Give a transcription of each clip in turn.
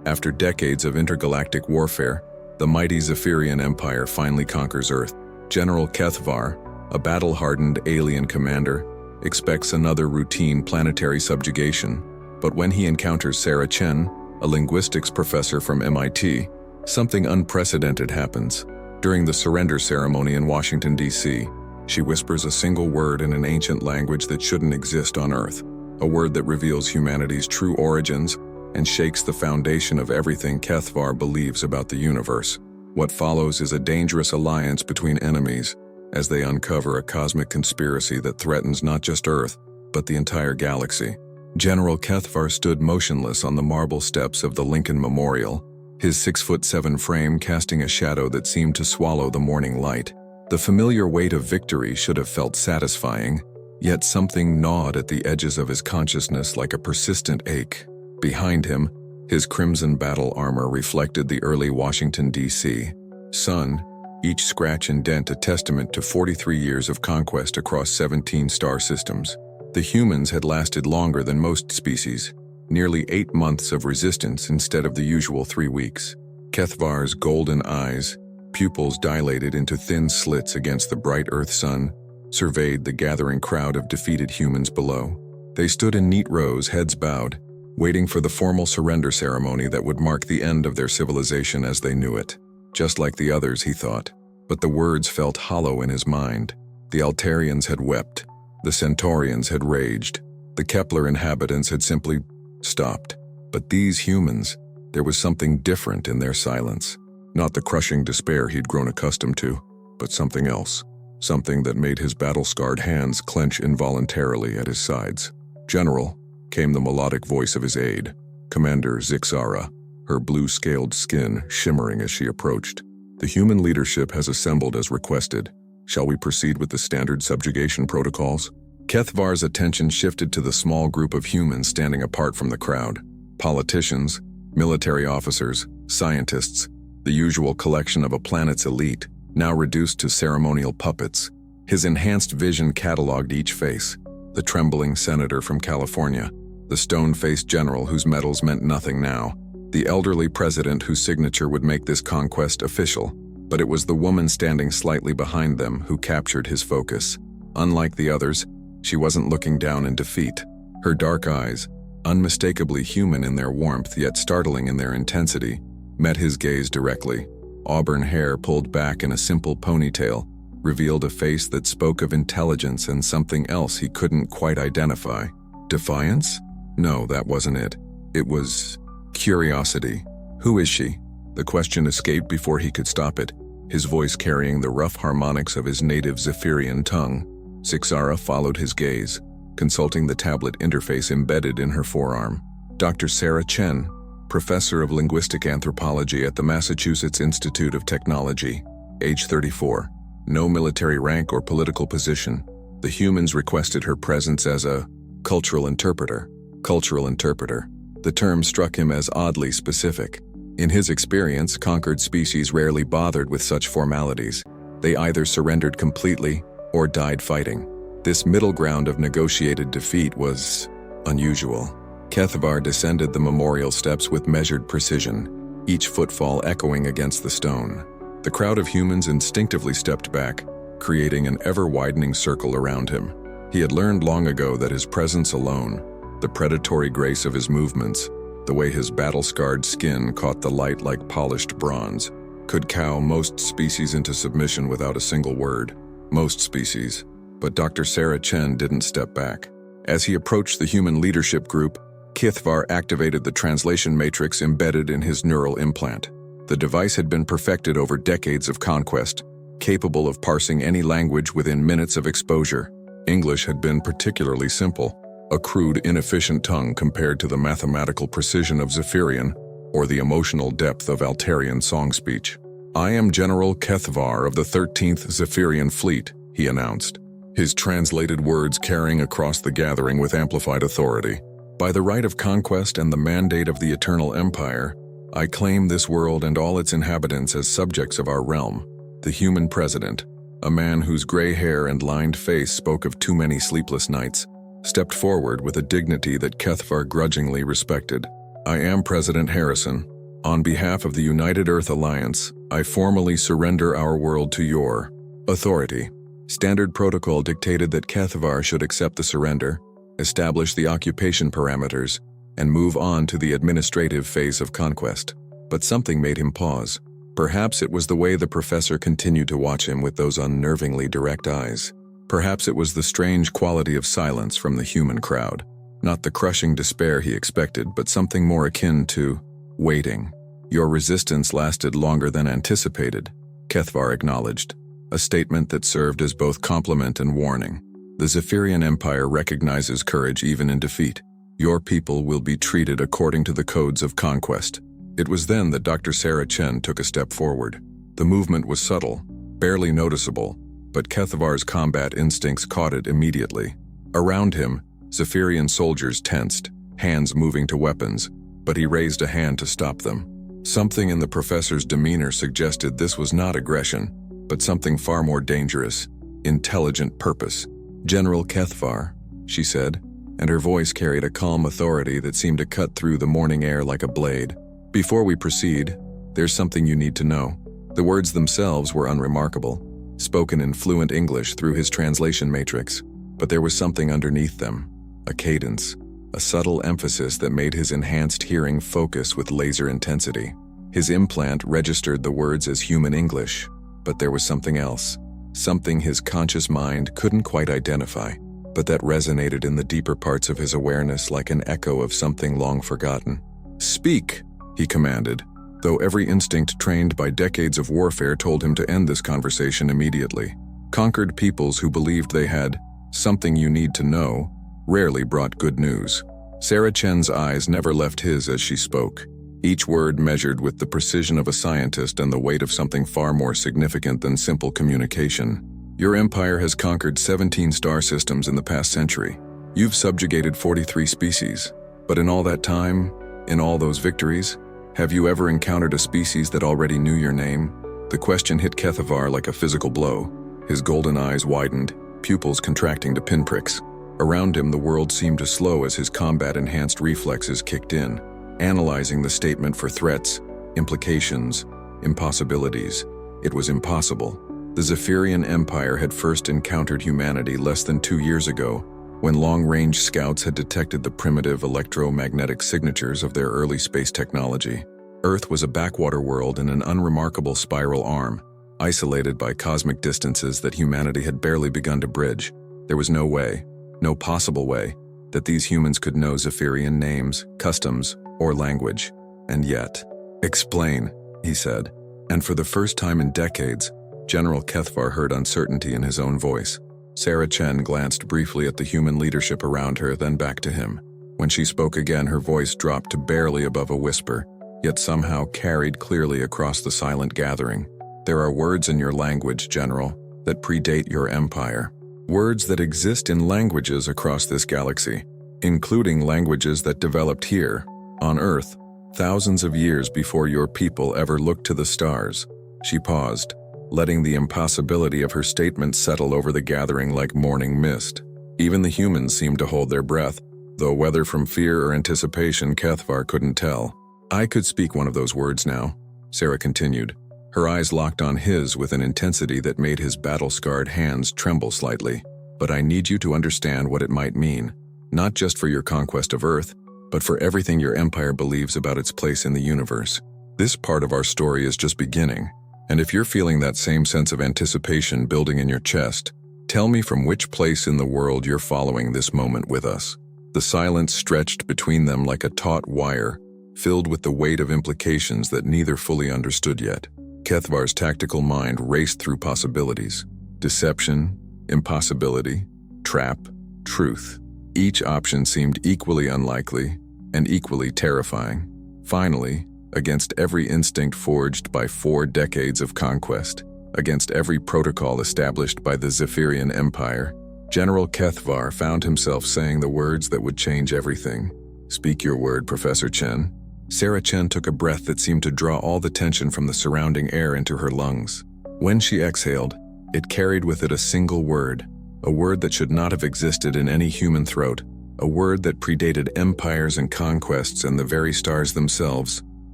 After decades of intergalactic warfare, the mighty Zephyrian Empire finally conquers Earth. General Kethvar, a battle-hardened alien commander, expects another routine planetary subjugation, but when he encounters Sarah Chen, a linguistics professor from MIT, something unprecedented happens. During the surrender ceremony in Washington, D.C., she whispers a single word in an ancient language that shouldn't exist on Earth, a word that reveals humanity's true origins and shakes the foundation of everything Kethvar believes about the universe. What follows is a dangerous alliance between enemies as they uncover a cosmic conspiracy that threatens not just Earth, but the entire galaxy. General Kethvar stood motionless on the marble steps of the Lincoln Memorial, his 6'7" frame casting a shadow that seemed to swallow the morning light. The familiar weight of victory should have felt satisfying, yet something gnawed at the edges of his consciousness like a persistent ache. Behind him, his crimson battle armor reflected the early Washington, D.C. sun, each scratch and dent a testament to 43 years of conquest across 17 star systems. The humans had lasted longer than most species, nearly 8 months of resistance instead of the usual 3 weeks. Kethvar's golden eyes, pupils dilated into thin slits against the bright Earth sun, surveyed the gathering crowd of defeated humans below. They stood in neat rows, heads bowed, waiting for the formal surrender ceremony that would mark the end of their civilization as they knew it. Just like the others, he thought. But the words felt hollow in his mind. The Altarians had wept. The Centaurians had raged. The Kepler inhabitants had simply stopped. But these humans, there was something different in their silence. Not the crushing despair he'd grown accustomed to, but something else. Something that made his battle-scarred hands clench involuntarily at his sides. "General," came the melodic voice of his aide, Commander Zixara, her blue-scaled skin shimmering as she approached. "The human leadership has assembled as requested. Shall we proceed with the standard subjugation protocols?" Kethvar's attention shifted to the small group of humans standing apart from the crowd. Politicians, military officers, scientists, the usual collection of a planet's elite, now reduced to ceremonial puppets. His enhanced vision cataloged each face: the trembling senator from California, the stone-faced general whose medals meant nothing now, the elderly president whose signature would make this conquest official. But it was the woman standing slightly behind them who captured his focus. Unlike the others, she wasn't looking down in defeat. Her dark eyes, unmistakably human in their warmth yet startling in their intensity, met his gaze directly. Auburn hair pulled back in a simple ponytail revealed a face that spoke of intelligence and something else he couldn't quite identify. Defiance? No, that wasn't it. It was curiosity. "Who is she?" The question escaped before he could stop it, his voice carrying the rough harmonics of his native Zephyrian tongue. Zixara followed his gaze, consulting the tablet interface embedded in her forearm. "Dr. Sarah Chen, professor of linguistic anthropology at the Massachusetts Institute of Technology, age 34. No military rank or political position. The humans requested her presence as a cultural interpreter." Cultural interpreter. The term struck him as oddly specific. In his experience, conquered species rarely bothered with such formalities. They either surrendered completely or died fighting. This middle ground of negotiated defeat was unusual. Kethvar descended the memorial steps with measured precision, each footfall echoing against the stone. The crowd of humans instinctively stepped back, creating an ever-widening circle around him. He had learned long ago that his presence alone, the predatory grace of his movements, the way his battle-scarred skin caught the light like polished bronze, could cow most species into submission without a single word. Most species. But Dr. Sarah Chen didn't step back. As he approached the human leadership group, Kethvar activated the translation matrix embedded in his neural implant. The device had been perfected over decades of conquest, capable of parsing any language within minutes of exposure. English had been particularly simple, a crude, inefficient tongue compared to the mathematical precision of Zephyrian or the emotional depth of Altarian song speech. "I am General Kethvar of the 13th Zephyrian Fleet," he announced, his translated words carrying across the gathering with amplified authority. "By the right of conquest and the mandate of the Eternal Empire, I claim this world and all its inhabitants as subjects of our realm." The human president, a man whose gray hair and lined face spoke of too many sleepless nights, stepped forward with a dignity that Kethvar grudgingly respected. I am President Harrison. On behalf of the United Earth Alliance, I formally surrender our world to your authority. Standard protocol dictated that Kethavar should accept the surrender, establish the occupation parameters, and move on to the administrative phase of conquest. But something made him pause. Perhaps it was the way the professor continued to watch him with those unnervingly direct eyes. Perhaps it was the strange quality of silence from the human crowd. Not the crushing despair he expected, but something more akin to waiting. Your resistance lasted longer than anticipated, Kethavar acknowledged, a statement that served as both compliment and warning. The Zephyrian Empire recognizes courage even in defeat. Your people will be treated according to the codes of conquest. It was then that Dr. Sarah Chen took a step forward. The movement was subtle, barely noticeable, but Kethavar's combat instincts caught it immediately. Around him, Zephyrian soldiers tensed, hands moving to weapons, but he raised a hand to stop them. Something in the professor's demeanor suggested this was not aggression, but something far more dangerous, intelligent purpose. "General Kethavar," she said, and her voice carried a calm authority that seemed to cut through the morning air like a blade. "Before we proceed, there's something you need to know." The words themselves were unremarkable, spoken in fluent English through his translation matrix, but there was something underneath them, a cadence, a subtle emphasis that made his enhanced hearing focus with laser intensity. His implant registered the words as human English, but there was something else, something his conscious mind couldn't quite identify, but that resonated in the deeper parts of his awareness like an echo of something long forgotten. "Speak," he commanded, though every instinct trained by decades of warfare told him to end this conversation immediately. Conquered peoples who believed they had something you need to know rarely brought good news. Sarah Chen's eyes never left his as she spoke, each word measured with the precision of a scientist and the weight of something far more significant than simple communication. "Your empire has conquered 17 star systems in the past century. You've subjugated 43 species. But in all that time, in all those victories, have you ever encountered a species that already knew your name?" The question hit Kethavar like a physical blow. His golden eyes widened, pupils contracting to pinpricks. Around him, the world seemed to slow as his combat-enhanced reflexes kicked in, analyzing the statement for threats, implications, impossibilities. It was impossible. The Zephyrian Empire had first encountered humanity less than 2 years ago, when long-range scouts had detected the primitive electromagnetic signatures of their early space technology. Earth was a backwater world in an unremarkable spiral arm, isolated by cosmic distances that humanity had barely begun to bridge. There was no way, no possible way, that these humans could know Zephyrian names, customs, or language. And yet, "Explain," he said, and for the first time in decades, General Kethavar heard uncertainty in his own voice. Sarah Chen glanced briefly at the human leadership around her, then back to him. When she spoke again, her voice dropped to barely above a whisper, yet somehow carried clearly across the silent gathering. "There are words in your language, General, that predate your empire. Words that exist in languages across this galaxy, including languages that developed here, on Earth, thousands of years before your people ever looked to the stars." She paused, letting the impossibility of her statement settle over the gathering like morning mist. Even the humans seemed to hold their breath, though whether from fear or anticipation, Kethavar couldn't tell. "I could speak one of those words now," Sarah continued, her eyes locked on his with an intensity that made his battle-scarred hands tremble slightly. "But I need you to understand what it might mean, not just for your conquest of Earth, but for everything your empire believes about its place in the universe. This part of our story is just beginning, and if you're feeling that same sense of anticipation building in your chest, tell me from which place in the world you're following this moment with us." The silence stretched between them like a taut wire, filled with the weight of implications that neither fully understood yet. Kethavar's tactical mind raced through possibilities. Deception, impossibility, trap, truth. Each option seemed equally unlikely and equally terrifying. Finally, against every instinct forged by 4 decades of conquest, against every protocol established by the Zephyrian Empire, General Kethavar found himself saying the words that would change everything. "Speak your word, Professor Chen." Sarah Chen took a breath that seemed to draw all the tension from the surrounding air into her lungs. When she exhaled, it carried with it a single word, a word that should not have existed in any human throat, a word that predated empires and conquests and the very stars themselves.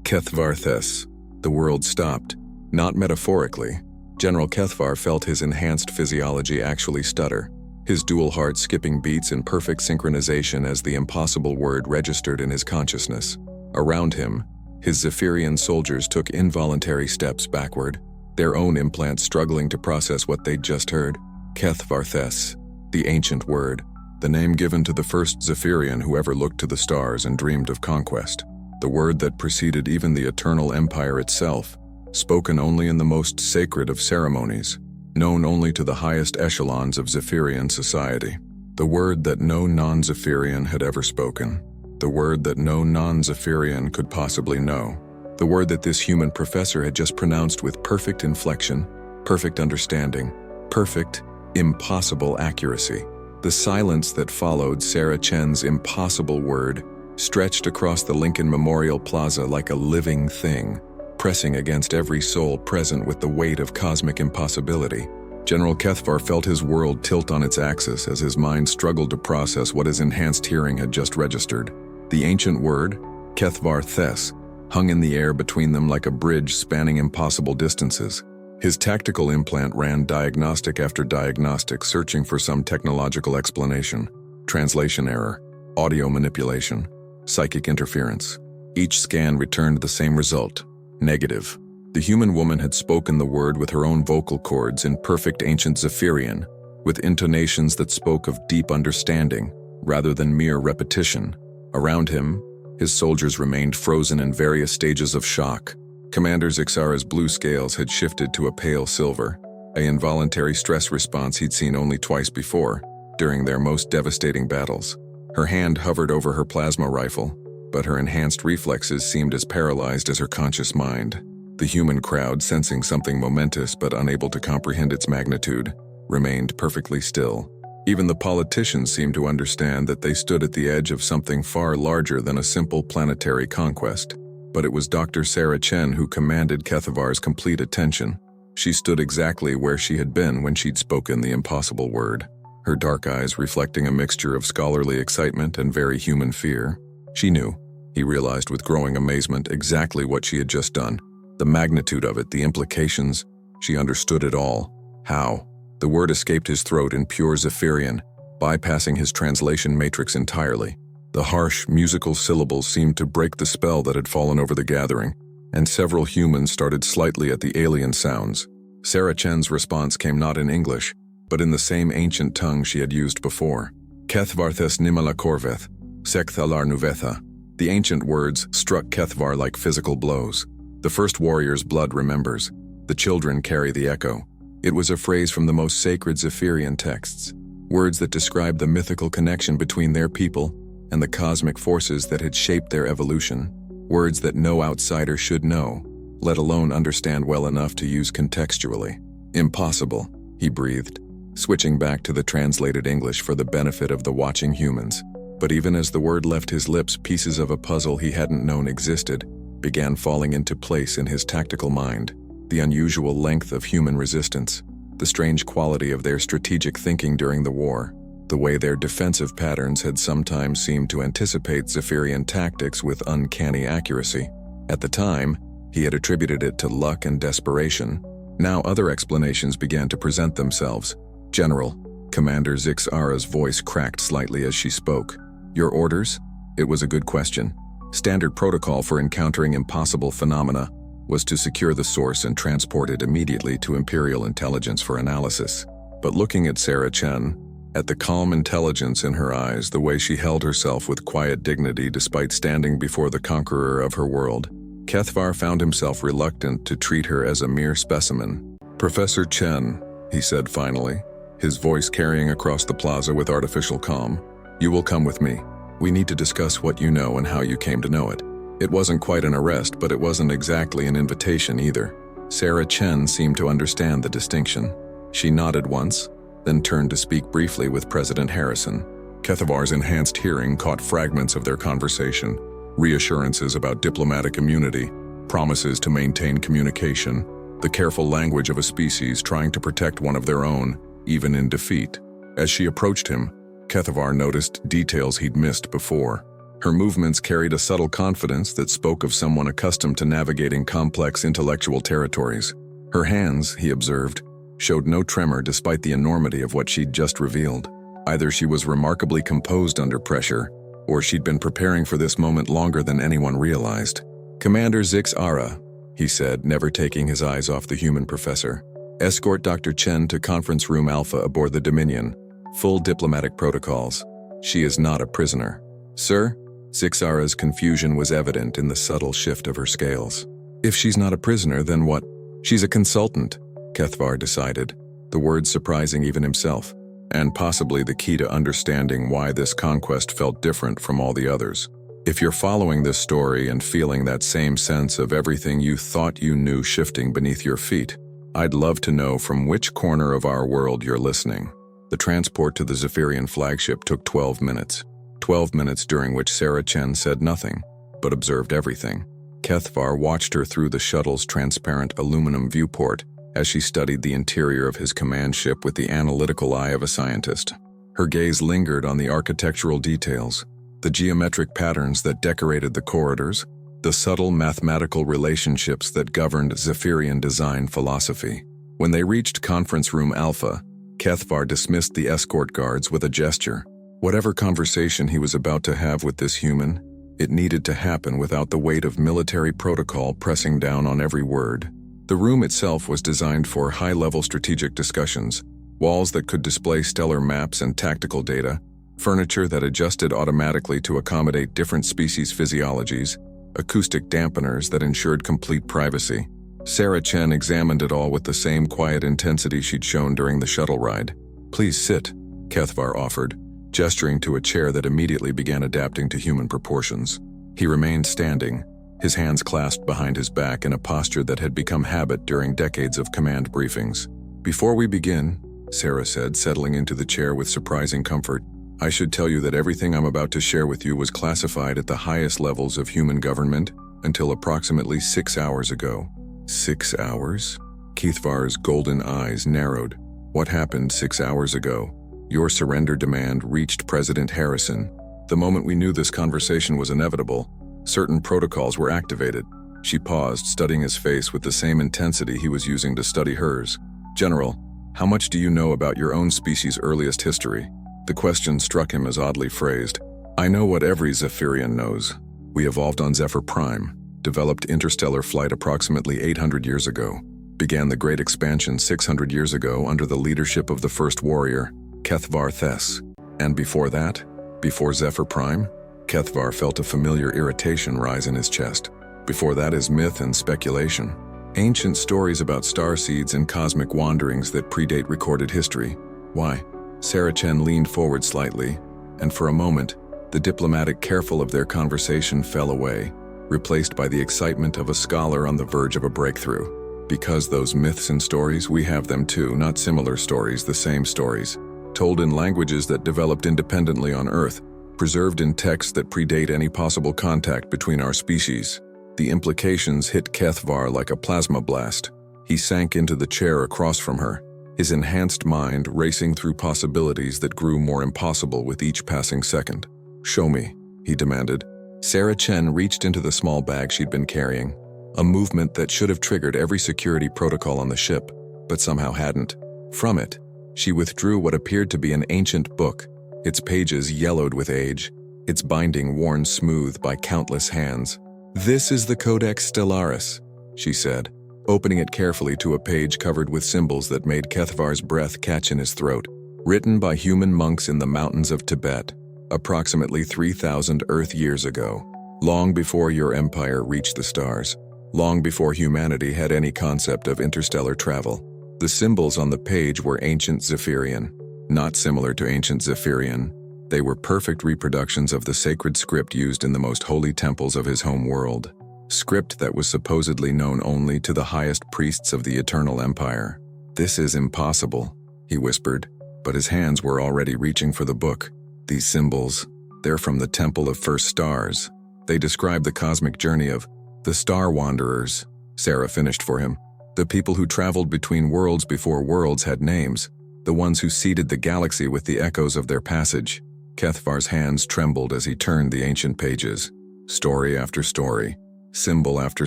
Kethvarthes. The world stopped. Not metaphorically. General Kethvar felt his enhanced physiology actually stutter, his dual heart skipping beats in perfect synchronization as the impossible word registered in his consciousness. Around him, his Zephyrian soldiers took involuntary steps backward, their own implants struggling to process what they'd just heard. Kethvarthes, the ancient word, the name given to the first Zephyrian who ever looked to the stars and dreamed of conquest, the word that preceded even the eternal empire itself, spoken only in the most sacred of ceremonies, known only to the highest echelons of Zephyrian society, the word that no non-Zephyrian had ever spoken, the word that no non-Zephyrian could possibly know, the word that this human professor had just pronounced with perfect inflection, perfect understanding, perfect, impossible accuracy. The silence that followed Sarah Chen's impossible word stretched across the Lincoln Memorial Plaza like a living thing, pressing against every soul present with the weight of cosmic impossibility. General Kethvar felt his world tilt on its axis as his mind struggled to process what his enhanced hearing had just registered. The ancient word, Kethvarthes, hung in the air between them like a bridge spanning impossible distances. His tactical implant ran diagnostic after diagnostic, searching for some technological explanation. Translation error, audio manipulation, psychic interference. Each scan returned the same result: negative. The human woman had spoken the word with her own vocal cords in perfect ancient Zephyrian, with intonations that spoke of deep understanding, rather than mere repetition. Around him, his soldiers remained frozen in various stages of shock. Commander Zixara's blue scales had shifted to a pale silver, an involuntary stress response he'd seen only twice before, during their most devastating battles. Her hand hovered over her plasma rifle, but her enhanced reflexes seemed as paralyzed as her conscious mind. The human crowd, sensing something momentous but unable to comprehend its magnitude, remained perfectly still. Even the politicians seemed to understand that they stood at the edge of something far larger than a simple planetary conquest. But it was Dr. Sarah Chen who commanded Kethvar's complete attention. She stood exactly where she had been when she'd spoken the impossible word, her dark eyes reflecting a mixture of scholarly excitement and very human fear. She knew, he realized with growing amazement, exactly what she had just done. The magnitude of it, the implications, she understood it all. How? The word escaped his throat in pure Zephyrian, bypassing his translation matrix entirely. The harsh, musical syllables seemed to break the spell that had fallen over the gathering, and several humans started slightly at the alien sounds. Sarah Chen's response came not in English, but in the same ancient tongue she had used before. Kethvarthes nimala korveth, sekthalar nuvetha. The ancient words struck Kethvar like physical blows. The first warrior's blood remembers. The children carry the echo. It was a phrase from the most sacred Zephyrian texts, words that describe the mythical connection between their people and the cosmic forces that had shaped their evolution, words that no outsider should know, let alone understand well enough to use contextually. Impossible, he breathed, switching back to the translated English for the benefit of the watching humans. But even as the word left his lips, pieces of a puzzle he hadn't known existed began falling into place in his tactical mind. The unusual length of human resistance, the strange quality of their strategic thinking during the war, the way their defensive patterns had sometimes seemed to anticipate Zephyrian tactics with uncanny accuracy. At the time, he had attributed it to luck and desperation. Now other explanations began to present themselves. General, Commander Zixara's voice cracked slightly as she spoke. Your orders? It was a good question. Standard protocol for encountering impossible phenomena was to secure the source and transport it immediately to Imperial Intelligence for analysis. But looking at Sarah Chen, at the calm intelligence in her eyes, the way she held herself with quiet dignity despite standing before the conqueror of her world, Kethvar found himself reluctant to treat her as a mere specimen. Professor Chen, he said finally, his voice carrying across the plaza with artificial calm, you will come with me. We need to discuss what you know and how you came to know it. It wasn't quite an arrest, but it wasn't exactly an invitation either. Sarah Chen seemed to understand the distinction. She nodded once, then turned to speak briefly with President Harrison. Kethvar's enhanced hearing caught fragments of their conversation, reassurances about diplomatic immunity, promises to maintain communication, the careful language of a species trying to protect one of their own, even in defeat. As she approached him, Kethavar noticed details he'd missed before. Her movements carried a subtle confidence that spoke of someone accustomed to navigating complex intellectual territories. Her hands, he observed, showed no tremor despite the enormity of what she'd just revealed. Either she was remarkably composed under pressure, or she'd been preparing for this moment longer than anyone realized. "Commander Zix-Ara," he said, never taking his eyes off the human professor. "Escort Dr. Chen to Conference Room Alpha aboard the Dominion. Full diplomatic protocols. She is not a prisoner." "Sir?" Zix-Ara's confusion was evident in the subtle shift of her scales. "If she's not a prisoner, then what?" "She's a consultant," Kethavar decided, the words surprising even himself, and possibly the key to understanding why this conquest felt different from all the others. If you're following this story and feeling that same sense of everything you thought you knew shifting beneath your feet, I'd love to know from which corner of our world you're listening. The transport to the Zephyrian flagship took 12 minutes. 12 minutes during which Sarah Chen said nothing, but observed everything. Kethavar watched her through the shuttle's transparent aluminum viewport as she studied the interior of his command ship with the analytical eye of a scientist. Her gaze lingered on the architectural details, the geometric patterns that decorated the corridors, the subtle mathematical relationships that governed Zephyrian design philosophy. When they reached Conference Room Alpha, Kethavar dismissed the escort guards with a gesture. Whatever conversation he was about to have with this human, it needed to happen without the weight of military protocol pressing down on every word. The room itself was designed for high-level strategic discussions, walls that could display stellar maps and tactical data, furniture that adjusted automatically to accommodate different species' physiologies, acoustic dampeners that ensured complete privacy. Sarah Chen examined it all with the same quiet intensity she'd shown during the shuttle ride. "Please sit," Kethavar offered, gesturing to a chair that immediately began adapting to human proportions. He remained standing, his hands clasped behind his back in a posture that had become habit during decades of command briefings. "Before we begin," Sarah said, settling into the chair with surprising comfort, "I should tell you that everything I'm about to share with you was classified at the highest levels of human government until approximately 6 hours ago." 6 hours? Kethavar's golden eyes narrowed. "What happened 6 hours ago?" "Your surrender demand reached President Harrison. The moment we knew this conversation was inevitable, certain protocols were activated." She paused, studying his face with the same intensity he was using to study hers. "General, how much do you know about your own species' earliest history?" The question struck him as oddly phrased. "I know what every Zephyrian knows. We evolved on Zephyr Prime, developed interstellar flight approximately 800 years ago, began the Great Expansion 600 years ago under the leadership of the first warrior, Kethavar Thes. And before that, before Zephyr Prime?" Kethavar felt a familiar irritation rise in his chest. "Before that is myth and speculation. Ancient stories about starseeds and cosmic wanderings that predate recorded history. Why?" Sarah Chen leaned forward slightly, and for a moment, the diplomatic careful of their conversation fell away, replaced by the excitement of a scholar on the verge of a breakthrough. "Because those myths and stories, we have them too, not similar stories, the same stories. Told in languages that developed independently on Earth, preserved in texts that predate any possible contact between our species." The implications hit Kethavar like a plasma blast. He sank into the chair across from her, his enhanced mind racing through possibilities that grew more impossible with each passing second. "Show me," he demanded. Sarah Chen reached into the small bag she'd been carrying, a movement that should have triggered every security protocol on the ship, but somehow hadn't. From it, she withdrew what appeared to be an ancient book, its pages yellowed with age, its binding worn smooth by countless hands. "This is the Codex Stellaris," she said, opening it carefully to a page covered with symbols that made Kethavar's breath catch in his throat. "Written by human monks in the mountains of Tibet, approximately 3,000 Earth years ago, long before your empire reached the stars, long before humanity had any concept of interstellar travel." The symbols on the page were ancient Zephyrian. Not similar to ancient Zephyrian, they were perfect reproductions of the sacred script used in the most holy temples of his home world. Script that was supposedly known only to the highest priests of the Eternal Empire. "This is impossible," he whispered, but his hands were already reaching for the book. "These symbols, they're from the Temple of First Stars. They describe the cosmic journey of the Star Wanderers," Sarah finished for him. "The people who traveled between worlds before worlds had names. the ones who seeded the galaxy with the echoes of their passage. Kethvar's hands trembled as he turned the ancient pages. Story after story, symbol after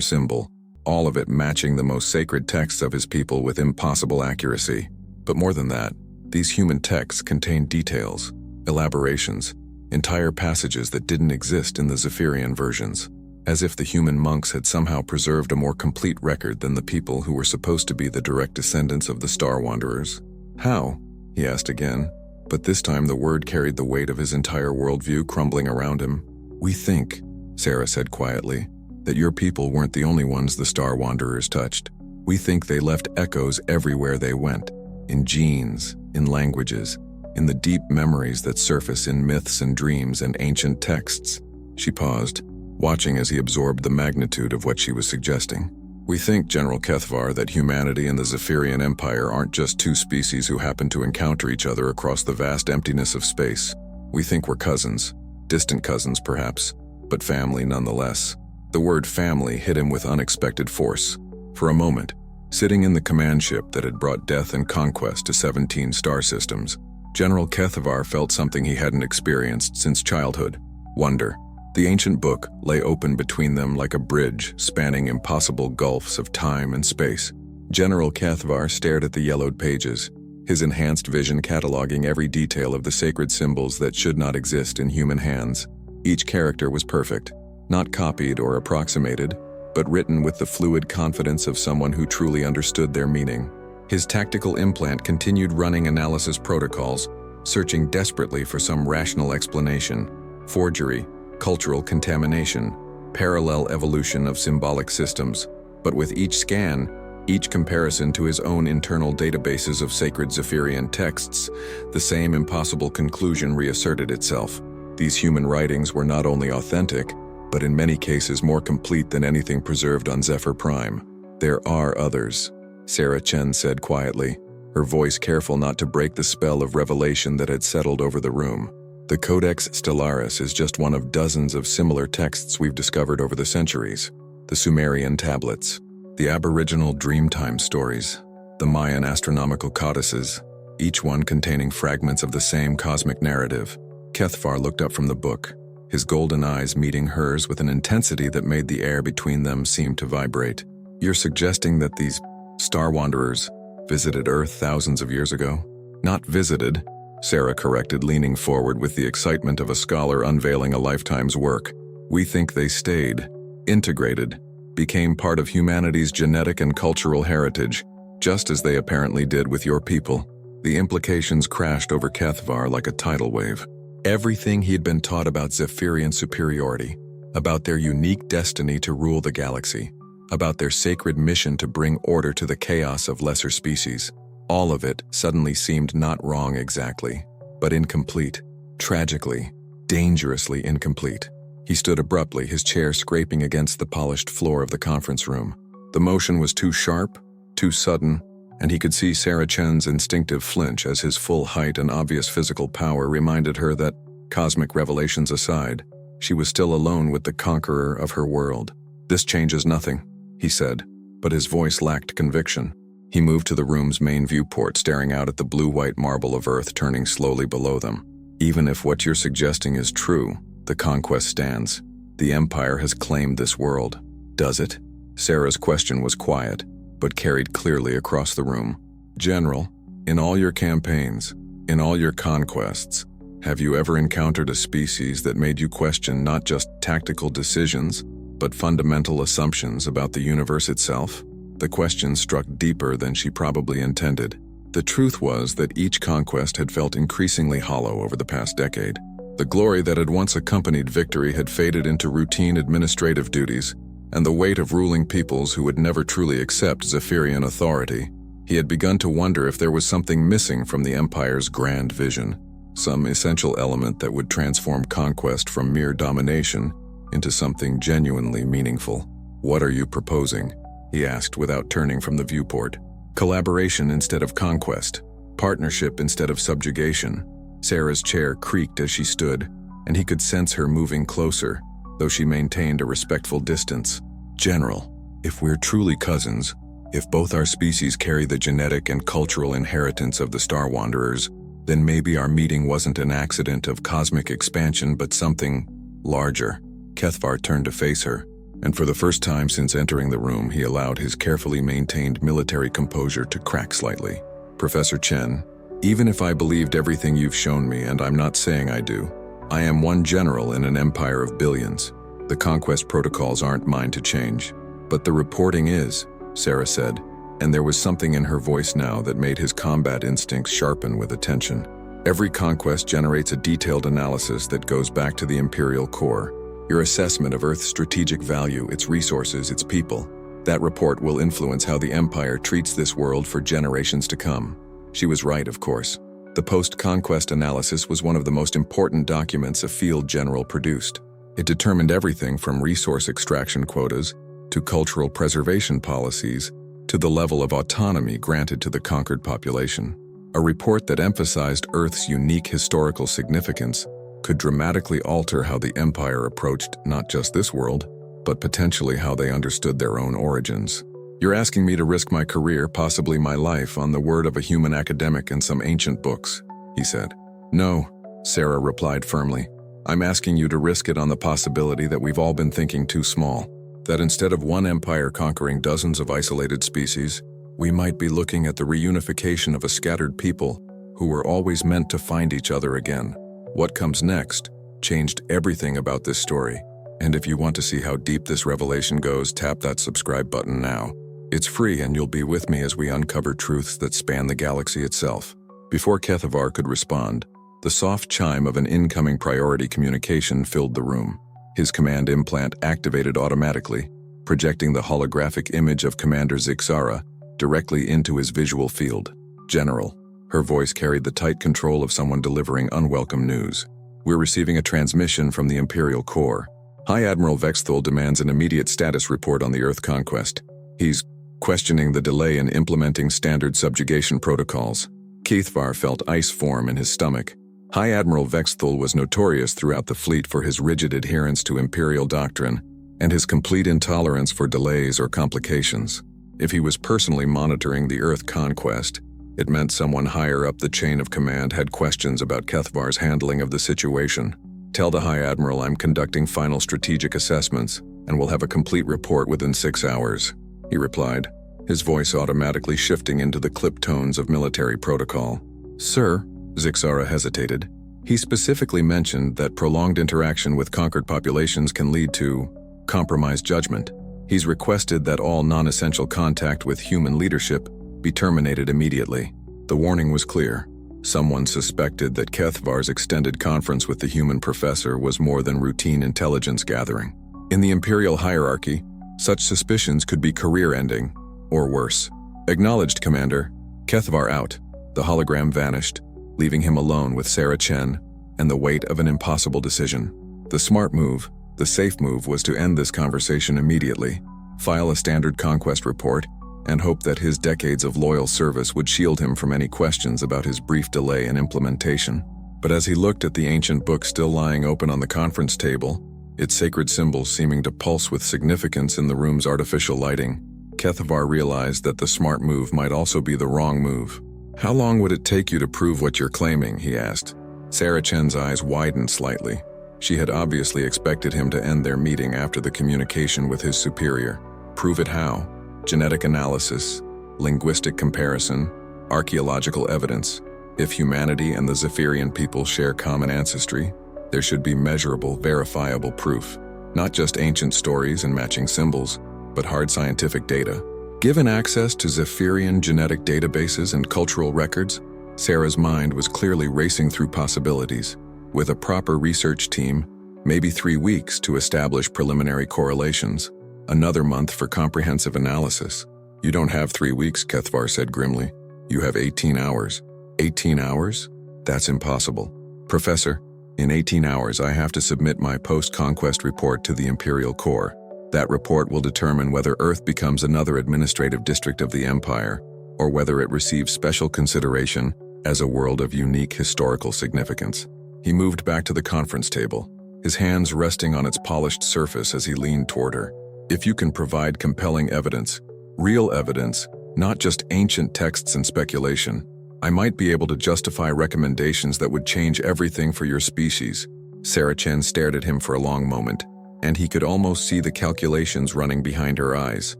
symbol, all of it matching the most sacred texts of his people with impossible accuracy. But more than that, these human texts contained details, elaborations, entire passages that didn't exist in the Zephyrian versions, as if the human monks had somehow preserved a more complete record than the people who were supposed to be the direct descendants of the Star Wanderers. How? He asked again, but this time the word carried the weight of his entire worldview crumbling around him. "We think," Sarah said quietly, "that your people weren't the only ones the Star Wanderers touched. We think they left echoes everywhere they went, in genes, in languages, in the deep memories that surface in myths and dreams and ancient texts." She paused, watching as he absorbed the magnitude of what she was suggesting. "We think, General Kethvar, that humanity and the Zephyrian Empire aren't just two species who happen to encounter each other across the vast emptiness of space. We think we're cousins, distant cousins perhaps, but family nonetheless." The word family hit him with unexpected force. For a moment, sitting in the command ship that had brought death and conquest to 17 star systems, General Kethvar felt something he hadn't experienced since childhood: wonder. The ancient book lay open between them like a bridge spanning impossible gulfs of time and space. General Kethvar stared at the yellowed pages, his enhanced vision cataloging every detail of the sacred symbols that should not exist in human hands. Each character was perfect, not copied or approximated, but written with the fluid confidence of someone who truly understood their meaning. His tactical implant continued running analysis protocols, searching desperately for some rational explanation: forgery, cultural contamination, parallel evolution of symbolic systems. But with each scan, each comparison to his own internal databases of sacred Zephyrian texts, the same impossible conclusion reasserted itself. These human writings were not only authentic, but in many cases more complete than anything preserved on Zephyr Prime. "There are others," Sarah Chen said quietly, her voice careful not to break the spell of revelation that had settled over the room. "The Codex Stellaris is just one of dozens of similar texts we've discovered over the centuries. The Sumerian tablets, the Aboriginal Dreamtime stories, the Mayan astronomical codices, each one containing fragments of the same cosmic narrative." Kethvar looked up from the book, his golden eyes meeting hers with an intensity that made the air between them seem to vibrate. "You're suggesting that these Star Wanderers visited Earth thousands of years ago?" "Not visited," Sarah corrected, leaning forward with the excitement of a scholar unveiling a lifetime's work. "We think they stayed, integrated, became part of humanity's genetic and cultural heritage, just as they apparently did with your people." The implications crashed over Kethvar like a tidal wave. Everything he'd been taught about Zephyrian superiority, about their unique destiny to rule the galaxy, about their sacred mission to bring order to the chaos of lesser species, all of it suddenly seemed not wrong exactly, but incomplete, tragically, dangerously incomplete. He stood abruptly, his chair scraping against the polished floor of the conference room. The motion was too sharp, too sudden, and he could see Sarah Chen's instinctive flinch as his full height and obvious physical power reminded her that, cosmic revelations aside, she was still alone with the conqueror of her world. "This changes nothing," he said, but his voice lacked conviction. He moved to the room's main viewport, staring out at the blue-white marble of Earth turning slowly below them. "Even if what you're suggesting is true, the conquest stands. The Empire has claimed this world. Does it?" Sarah's question was quiet, but carried clearly across the room. "General, in all your campaigns, in all your conquests, have you ever encountered a species that made you question not just tactical decisions, but fundamental assumptions about the universe itself?" The question struck deeper than she probably intended. The truth was that each conquest had felt increasingly hollow over the past decade. The glory that had once accompanied victory had faded into routine administrative duties, and the weight of ruling peoples who would never truly accept Zephyrian authority. He had begun to wonder if there was something missing from the Empire's grand vision, some essential element that would transform conquest from mere domination into something genuinely meaningful. "What are you proposing?" he asked without turning from the viewport. "Collaboration instead of conquest, partnership instead of subjugation." Sarah's chair creaked as she stood, and he could sense her moving closer, though she maintained a respectful distance. "General, if we're truly cousins, If both our species carry the genetic and cultural inheritance of the Star Wanderers, then maybe our meeting wasn't an accident of cosmic expansion but something larger. Kethvar turned to face her, and for the first time since entering the room, he allowed his carefully maintained military composure to crack slightly. Professor Chen, even if I believed everything you've shown me, and I'm not saying I do, I am one general in an empire of billions. The conquest protocols aren't mine to change. But the reporting is, Sarah said, and there was something in her voice now that made his combat instincts sharpen with attention. Every conquest generates a detailed analysis that goes back to the Imperial core. Your assessment of Earth's strategic value, its resources, its people. That report will influence how the Empire treats this world for generations to come. She was right, of course. The post-conquest analysis was one of the most important documents a field general produced. It determined everything from resource extraction quotas to cultural preservation policies to the level of autonomy granted to the conquered population. A report that emphasized Earth's unique historical significance could dramatically alter how the Empire approached not just this world, but potentially how they understood their own origins. You're asking me to risk my career, possibly my life, on the word of a human academic and some ancient books, he said. No, Sarah replied firmly. I'm asking you to risk it on the possibility that we've all been thinking too small, that instead of one empire conquering dozens of isolated species, we might be looking at the reunification of a scattered people who were always meant to find each other again. What comes next changed everything about this story, and if you want to see how deep this revelation goes, tap that subscribe button now. It's free and you'll be with me as we uncover truths that span the galaxy itself. Before Kethvar could respond, the soft chime of an incoming priority communication filled the room. His command implant activated automatically, projecting the holographic image of Commander Zixara directly into his visual field. General, her voice carried the tight control of someone delivering unwelcome news. We're receiving a transmission from the Imperial core. High Admiral Vexthul demands an immediate status report on the Earth conquest. He's questioning the delay in implementing standard subjugation protocols. Kethvar felt ice form in his stomach. High Admiral Vexthul was notorious throughout the fleet for his rigid adherence to Imperial doctrine and his complete intolerance for delays or complications. If he was personally monitoring the Earth conquest, it meant someone higher up the chain of command had questions about Kethvar's handling of the situation. Tell the High Admiral I'm conducting final strategic assessments and will have a complete report within 6 hours, he replied, his voice automatically shifting into the clipped tones of military protocol. Sir, Zixara hesitated. He specifically mentioned that prolonged interaction with conquered populations can lead to compromised judgment. He's requested that all non-essential contact with human leadership be terminated immediately. The warning was clear. Someone suspected that Kethvar's extended conference with the human professor was more than routine intelligence gathering. In the Imperial hierarchy, such suspicions could be career-ending, or worse. Acknowledged, Commander. Kethvar out. The hologram vanished, leaving him alone with Sarah Chen and the weight of an impossible decision. The smart move, the safe move, was to end this conversation immediately, file a standard conquest report, and hope that his decades of loyal service would shield him from any questions about his brief delay in implementation. But as he looked at the ancient book still lying open on the conference table, its sacred symbols seeming to pulse with significance in the room's artificial lighting, Kethvar realized that the smart move might also be the wrong move. How long would it take you to prove what you're claiming, he asked. Sarah Chen's eyes widened slightly. She had obviously expected him to end their meeting after the communication with his superior. Prove it how? Genetic analysis, linguistic comparison, archaeological evidence. If humanity and the Zephyrian people share common ancestry, there should be measurable, verifiable proof. Not just ancient stories and matching symbols, but hard scientific data. Given access to Zephyrian genetic databases and cultural records, Sarah's mind was clearly racing through possibilities. With a proper research team, maybe 3 weeks to establish preliminary correlations, another month for comprehensive analysis. You don't have 3 weeks, Kethvar said grimly. You have 18 hours. 18 hours? That's impossible. Professor, in 18 hours I have to submit my post-conquest report to the Imperial core. That report will determine whether Earth becomes another administrative district of the Empire, or whether it receives special consideration as a world of unique historical significance. He moved back to the conference table, his hands resting on its polished surface as he leaned toward her. If you can provide compelling evidence, Real evidence, not just ancient texts and speculation. I might be able to justify recommendations that would change everything for your species. Sarah Chen stared at him for a long moment, and he could almost see the calculations running behind her eyes.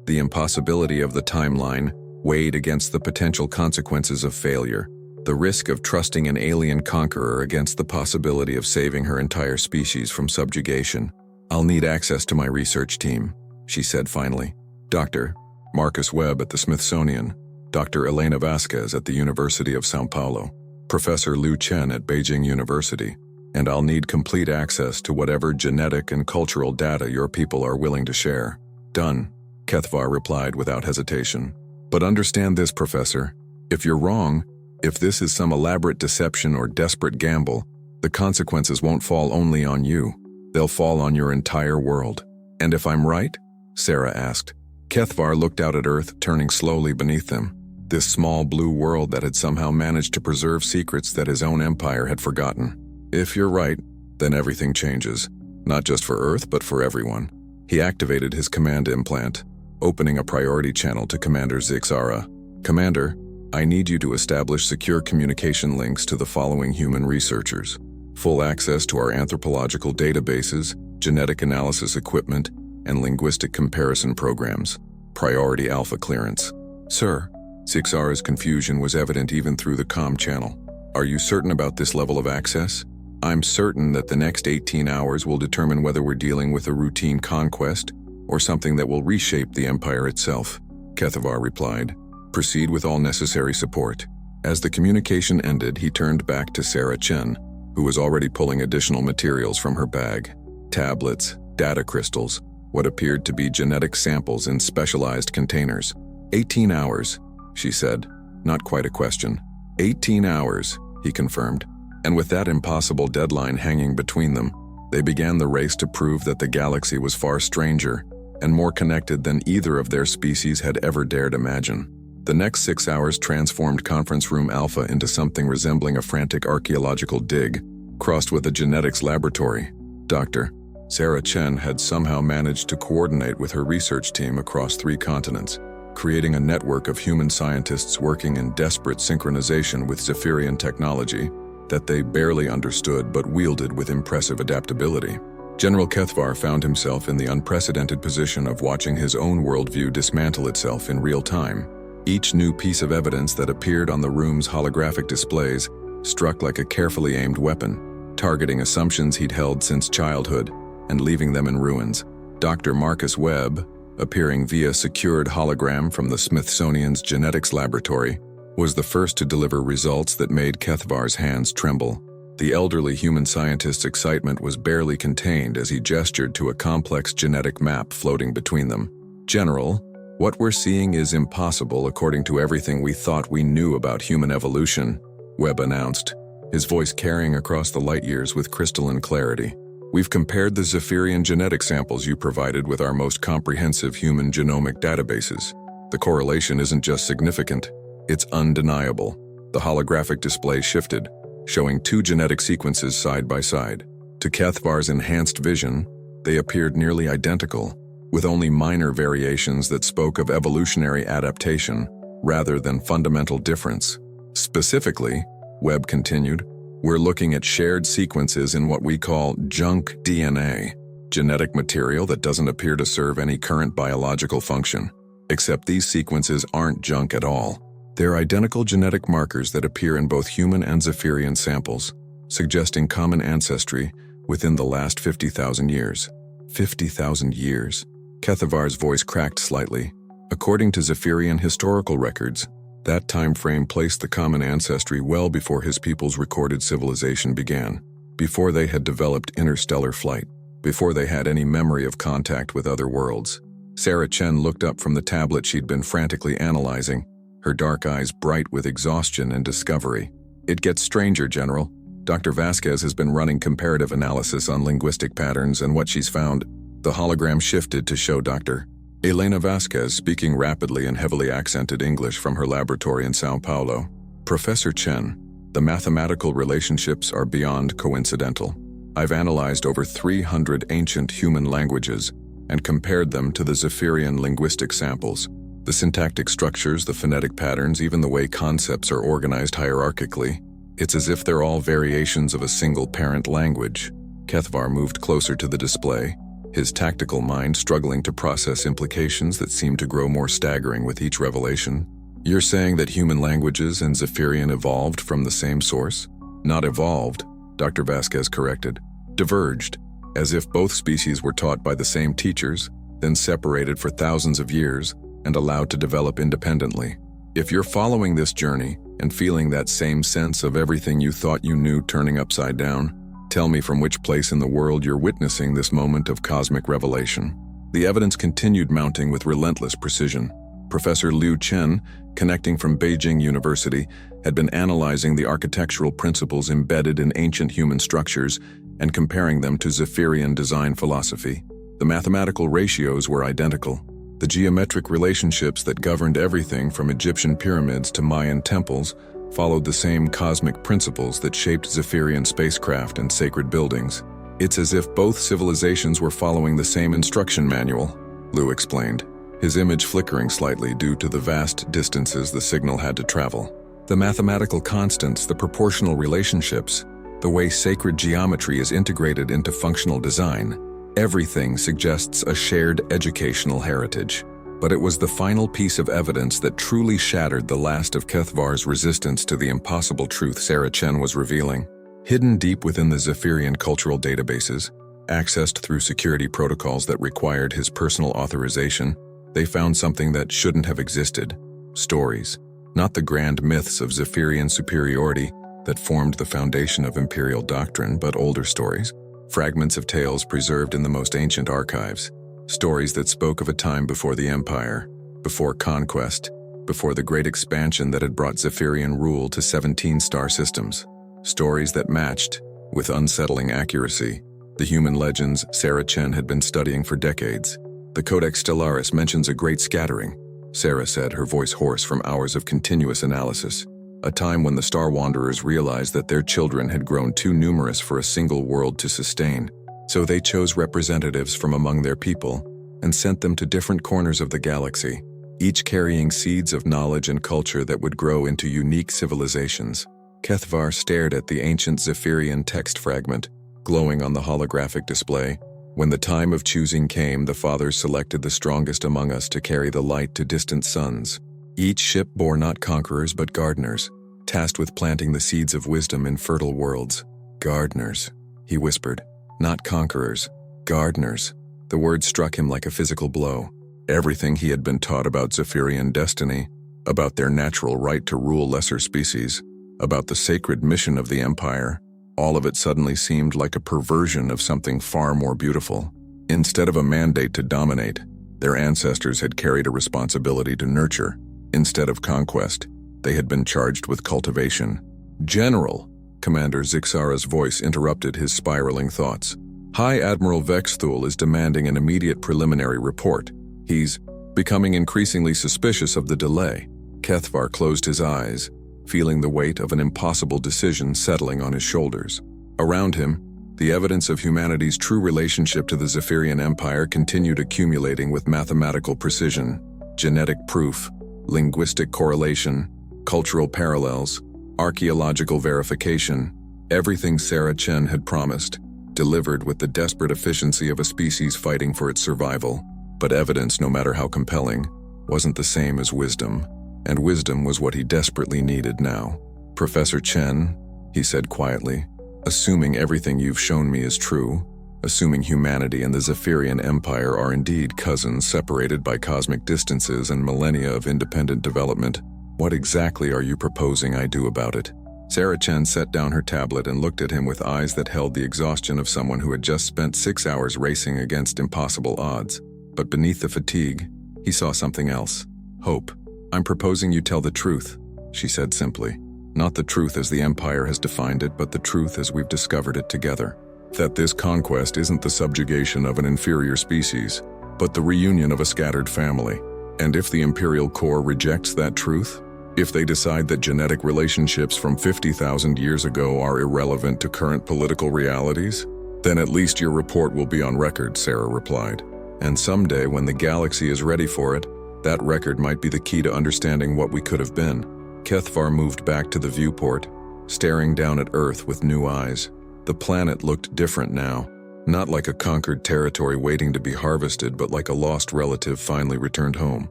The impossibility of the timeline weighed against the potential consequences of failure, the risk of trusting an alien conqueror against the possibility of saving her entire species from subjugation. "I'll need access to my research team," she said finally. "Dr. Marcus Webb at the Smithsonian, Dr. Elena Vasquez at the University of São Paulo, Professor Liu Chen at Beijing University, and I'll need complete access to whatever genetic and cultural data your people are willing to share." "Done," Kethvar replied without hesitation. "But understand this, Professor. If you're wrong, if this is some elaborate deception or desperate gamble, the consequences won't fall only on you. They'll fall on your entire world." "And if I'm right?" Sarah asked. Kethvar looked out at Earth, turning slowly beneath them. This small blue world that had somehow managed to preserve secrets that his own empire had forgotten. "If you're right, then everything changes. Not just for Earth, but for everyone." He activated his command implant, opening a priority channel to Commander Zixara. "Commander, I need you to establish secure communication links to the following human researchers. Full access to our anthropological databases, genetic analysis equipment, and linguistic comparison programs. Priority Alpha clearance." "Sir." Zixara's confusion was evident even through the comm channel. "Are you certain about this level of access?" "I'm certain that the next 18 hours will determine whether we're dealing with a routine conquest or something that will reshape the Empire itself," Kethvar replied. "Proceed with all necessary support." As the communication ended, he turned back to Sarah Chen, who was already pulling additional materials from her bag. Tablets, data crystals, what appeared to be genetic samples in specialized containers. 18 hours, she said. Not quite a question. 18 hours, he confirmed. And with that impossible deadline hanging between them, they began the race to prove that the galaxy was far stranger and more connected than either of their species had ever dared imagine. The next 6 hours transformed Conference Room Alpha into something resembling a frantic archaeological dig, crossed with a genetics laboratory. Dr. Sarah Chen had somehow managed to coordinate with her research team across 3 continents, creating a network of human scientists working in desperate synchronization with Zephyrian technology that they barely understood but wielded with impressive adaptability. General Kethvar found himself in the unprecedented position of watching his own worldview dismantle itself in real time. Each new piece of evidence that appeared on the room's holographic displays struck like a carefully aimed weapon, targeting assumptions he'd held since childhood and leaving them in ruins. Dr. Marcus Webb, appearing via secured hologram from the Smithsonian's genetics laboratory, was the first to deliver results that made Kethvar's hands tremble. The elderly human scientist's excitement was barely contained as he gestured to a complex genetic map floating between them. "General, what we're seeing is impossible according to everything we thought we knew about human evolution," Webb announced, his voice carrying across the light years with crystalline clarity. "We've compared the Zephyrian genetic samples you provided with our most comprehensive human genomic databases. The correlation isn't just significant, it's undeniable." The holographic display shifted, showing 2 genetic sequences side by side. To Kethvar's enhanced vision, they appeared nearly identical, with only minor variations that spoke of evolutionary adaptation rather than fundamental difference. "Specifically," Webb continued, "we're looking at shared sequences in what we call junk DNA, genetic material that doesn't appear to serve any current biological function. Except these sequences aren't junk at all. They're identical genetic markers that appear in both human and Zephyrian samples, suggesting common ancestry within the last 50,000 years. 50,000 years? Kethvar's voice cracked slightly. According to Zephyrian historical records, that time frame placed the common ancestry well before his people's recorded civilization began, before they had developed interstellar flight, before they had any memory of contact with other worlds. Sarah Chen looked up from the tablet she'd been frantically analyzing, her dark eyes bright with exhaustion and discovery. "It gets stranger, General. Dr. Vasquez has been running comparative analysis on linguistic patterns, and what she's found..." The hologram shifted to show Dr. Elena Vasquez speaking rapidly and heavily accented English from her laboratory in São Paulo. "Professor Chen, the mathematical relationships are beyond coincidental. I've analyzed over 300 ancient human languages and compared them to the Zephyrian linguistic samples. The syntactic structures, the phonetic patterns, even the way concepts are organized hierarchically. It's as if they're all variations of a single parent language. Kethvar moved closer to the display, his tactical mind struggling to process implications that seemed to grow more staggering with each revelation. You're saying that human languages and Zephyrian evolved from the same source? Not evolved, Dr. Vasquez corrected. Diverged, as if both species were taught by the same teachers, then separated for thousands of years and allowed to develop independently. If you're following this journey and feeling that same sense of everything you thought you knew turning upside down, tell me from which place in the world you're witnessing this moment of cosmic revelation. The evidence continued mounting with relentless precision. Professor Liu Chen, connecting from Beijing University, had been analyzing the architectural principles embedded in ancient human structures and comparing them to Zephyrian design philosophy. The mathematical ratios were identical. The geometric relationships that governed everything from Egyptian pyramids to Mayan temples followed the same cosmic principles that shaped Zephyrian spacecraft and sacred buildings. It's as if both civilizations were following the same instruction manual, Liu explained, his image flickering slightly due to the vast distances the signal had to travel. The mathematical constants, the proportional relationships, the way sacred geometry is integrated into functional design, everything suggests a shared educational heritage. But it was the final piece of evidence that truly shattered the last of Kethvar's resistance to the impossible truth Sarah Chen was revealing. Hidden deep within the Zephyrian cultural databases, accessed through security protocols that required his personal authorization, they found something that shouldn't have existed. Stories. Not the grand myths of Zephyrian superiority that formed the foundation of imperial doctrine, but older stories. Fragments of tales preserved in the most ancient archives. Stories that spoke of a time before the Empire, before conquest, before the great expansion that had brought Zephyrian rule to 17 star systems. Stories that matched, with unsettling accuracy, the human legends Sarah Chen had been studying for decades. The Codex Stellaris mentions a great scattering, Sarah said, her voice hoarse from hours of continuous analysis. A time when the Star Wanderers realized that their children had grown too numerous for a single world to sustain. So they chose representatives from among their people and sent them to different corners of the galaxy, each carrying seeds of knowledge and culture that would grow into unique civilizations. Kethvar stared at the ancient Zephyrian text fragment, glowing on the holographic display. When the time of choosing came, the fathers selected the strongest among us to carry the light to distant suns. Each ship bore not conquerors but gardeners, tasked with planting the seeds of wisdom in fertile worlds. Gardeners, he whispered. Not conquerors, gardeners. The word struck him like a physical blow. Everything he had been taught about Zephyrian destiny, about their natural right to rule lesser species, about the sacred mission of the Empire, all of it suddenly seemed like a perversion of something far more beautiful. Instead of a mandate to dominate, their ancestors had carried a responsibility to nurture. Instead of conquest, they had been charged with cultivation. General, Commander Zixara's voice interrupted his spiraling thoughts. High Admiral Vexthul is demanding an immediate preliminary report. He's becoming increasingly suspicious of the delay. Kethvar closed his eyes, feeling the weight of an impossible decision settling on his shoulders. Around him, the evidence of humanity's true relationship to the Zephyrian Empire continued accumulating with mathematical precision. Genetic proof, linguistic correlation, cultural parallels, archaeological verification, everything Sarah Chen had promised, delivered with the desperate efficiency of a species fighting for its survival. But evidence, no matter how compelling, wasn't the same as wisdom, and wisdom was what he desperately needed now. Professor Chen, he said quietly, assuming everything you've shown me is true, assuming humanity and the Zephyrian Empire are indeed cousins separated by cosmic distances and millennia of independent development, what exactly are you proposing I do about it? Sarah Chen set down her tablet and looked at him with eyes that held the exhaustion of someone who had just spent 6 hours racing against impossible odds. But beneath the fatigue, he saw something else. Hope. I'm proposing you tell the truth, she said simply. Not the truth as the Empire has defined it, but the truth as we've discovered it together. That this conquest isn't the subjugation of an inferior species, but the reunion of a scattered family. And if the Imperial Core rejects that truth, if they decide that genetic relationships from 50,000 years ago are irrelevant to current political realities, then at least your report will be on record, Sarah replied. And someday, when the galaxy is ready for it, That record might be the key to understanding what we could have been. Kethvar moved back to the viewport, staring down at Earth with new eyes. The planet looked different now. Not like a conquered territory waiting to be harvested, but like a lost relative finally returned home.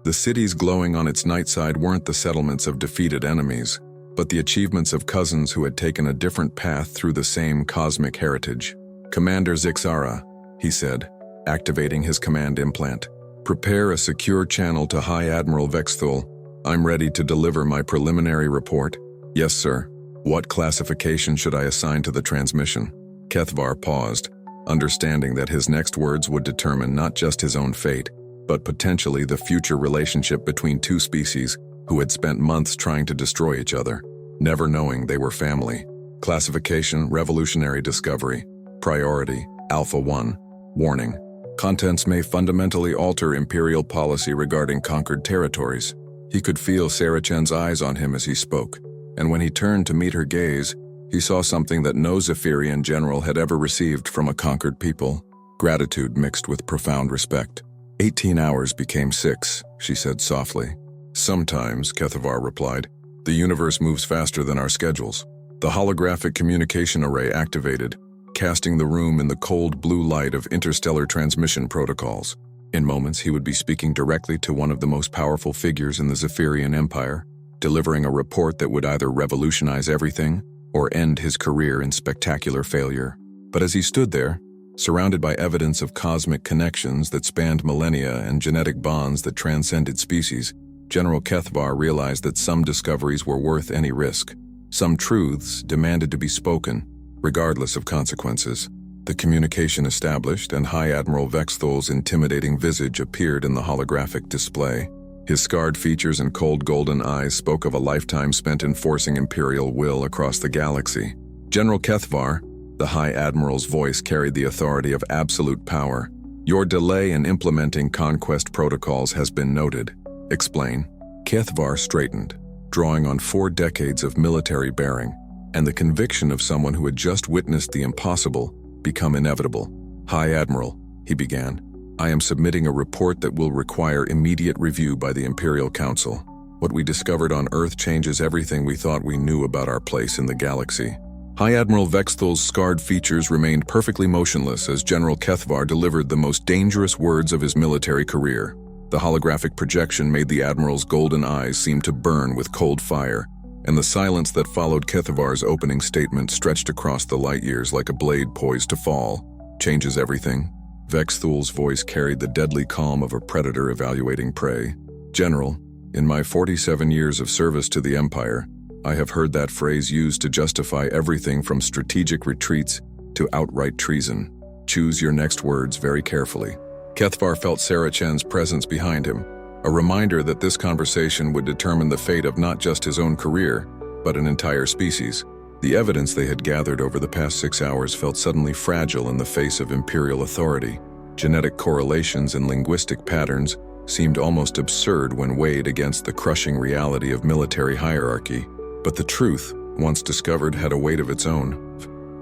The cities glowing on its night side weren't the settlements of defeated enemies, but the achievements of cousins who had taken a different path through the same cosmic heritage. "Commander Zixara," he said, activating his command implant. "Prepare a secure channel to High Admiral Vexthul. I'm ready to deliver my preliminary report." "Yes, sir. What classification should I assign to the transmission?" Kethvar paused, understanding that his next words would determine not just his own fate, but potentially the future relationship between two species who had spent months trying to destroy each other, never knowing they were family. Classification: Revolutionary Discovery. Priority: Alpha 1. Warning: contents may fundamentally alter Imperial policy regarding conquered territories. He could feel Sarah Chen's eyes on him as he spoke, and when he turned to meet her gaze, he saw something that no Zephyrian general had ever received from a conquered people: gratitude mixed with profound respect. 18 hours became 6, she said softly. "Sometimes," Kethvar replied, "the universe moves faster than our schedules." The holographic communication array activated, casting the room in the cold blue light of interstellar transmission protocols. In moments, he would be speaking directly to one of the most powerful figures in the Zephyrian Empire, delivering a report that would either revolutionize everything or end his career in spectacular failure. But as he stood there, surrounded by evidence of cosmic connections that spanned millennia and genetic bonds that transcended species, General Kethvar realized that some discoveries were worth any risk. Some truths demanded to be spoken, regardless of consequences. The communication established, and High Admiral Vexthul's intimidating visage appeared in the holographic display. His scarred features and cold golden eyes spoke of a lifetime spent enforcing Imperial will across the galaxy. "General Kethvar," the High Admiral's voice carried the authority of absolute power, "your delay in implementing conquest protocols has been noted. Explain." Kethvar straightened, drawing on 4 decades of military bearing, and the conviction of someone who had just witnessed the impossible become inevitable. "High Admiral," he began, "I am submitting a report that will require immediate review by the Imperial Council. What we discovered on Earth changes everything we thought we knew about our place in the galaxy." High Admiral Vexthul's scarred features remained perfectly motionless as General Kethvar delivered the most dangerous words of his military career. The holographic projection made the Admiral's golden eyes seem to burn with cold fire, and the silence that followed Kethvar's opening statement stretched across the light years like a blade poised to fall. "Changes everything." Vexthul's voice carried the deadly calm of a predator evaluating prey. "General, in my 47 years of service to the Empire, I have heard that phrase used to justify everything from strategic retreats to outright treason. Choose your next words very carefully." Kethvar felt Sarah Chen's presence behind him, a reminder that this conversation would determine the fate of not just his own career, but an entire species. The evidence they had gathered over the past 6 hours felt suddenly fragile in the face of Imperial authority. Genetic correlations and linguistic patterns seemed almost absurd when weighed against the crushing reality of military hierarchy. But the truth, once discovered, had a weight of its own.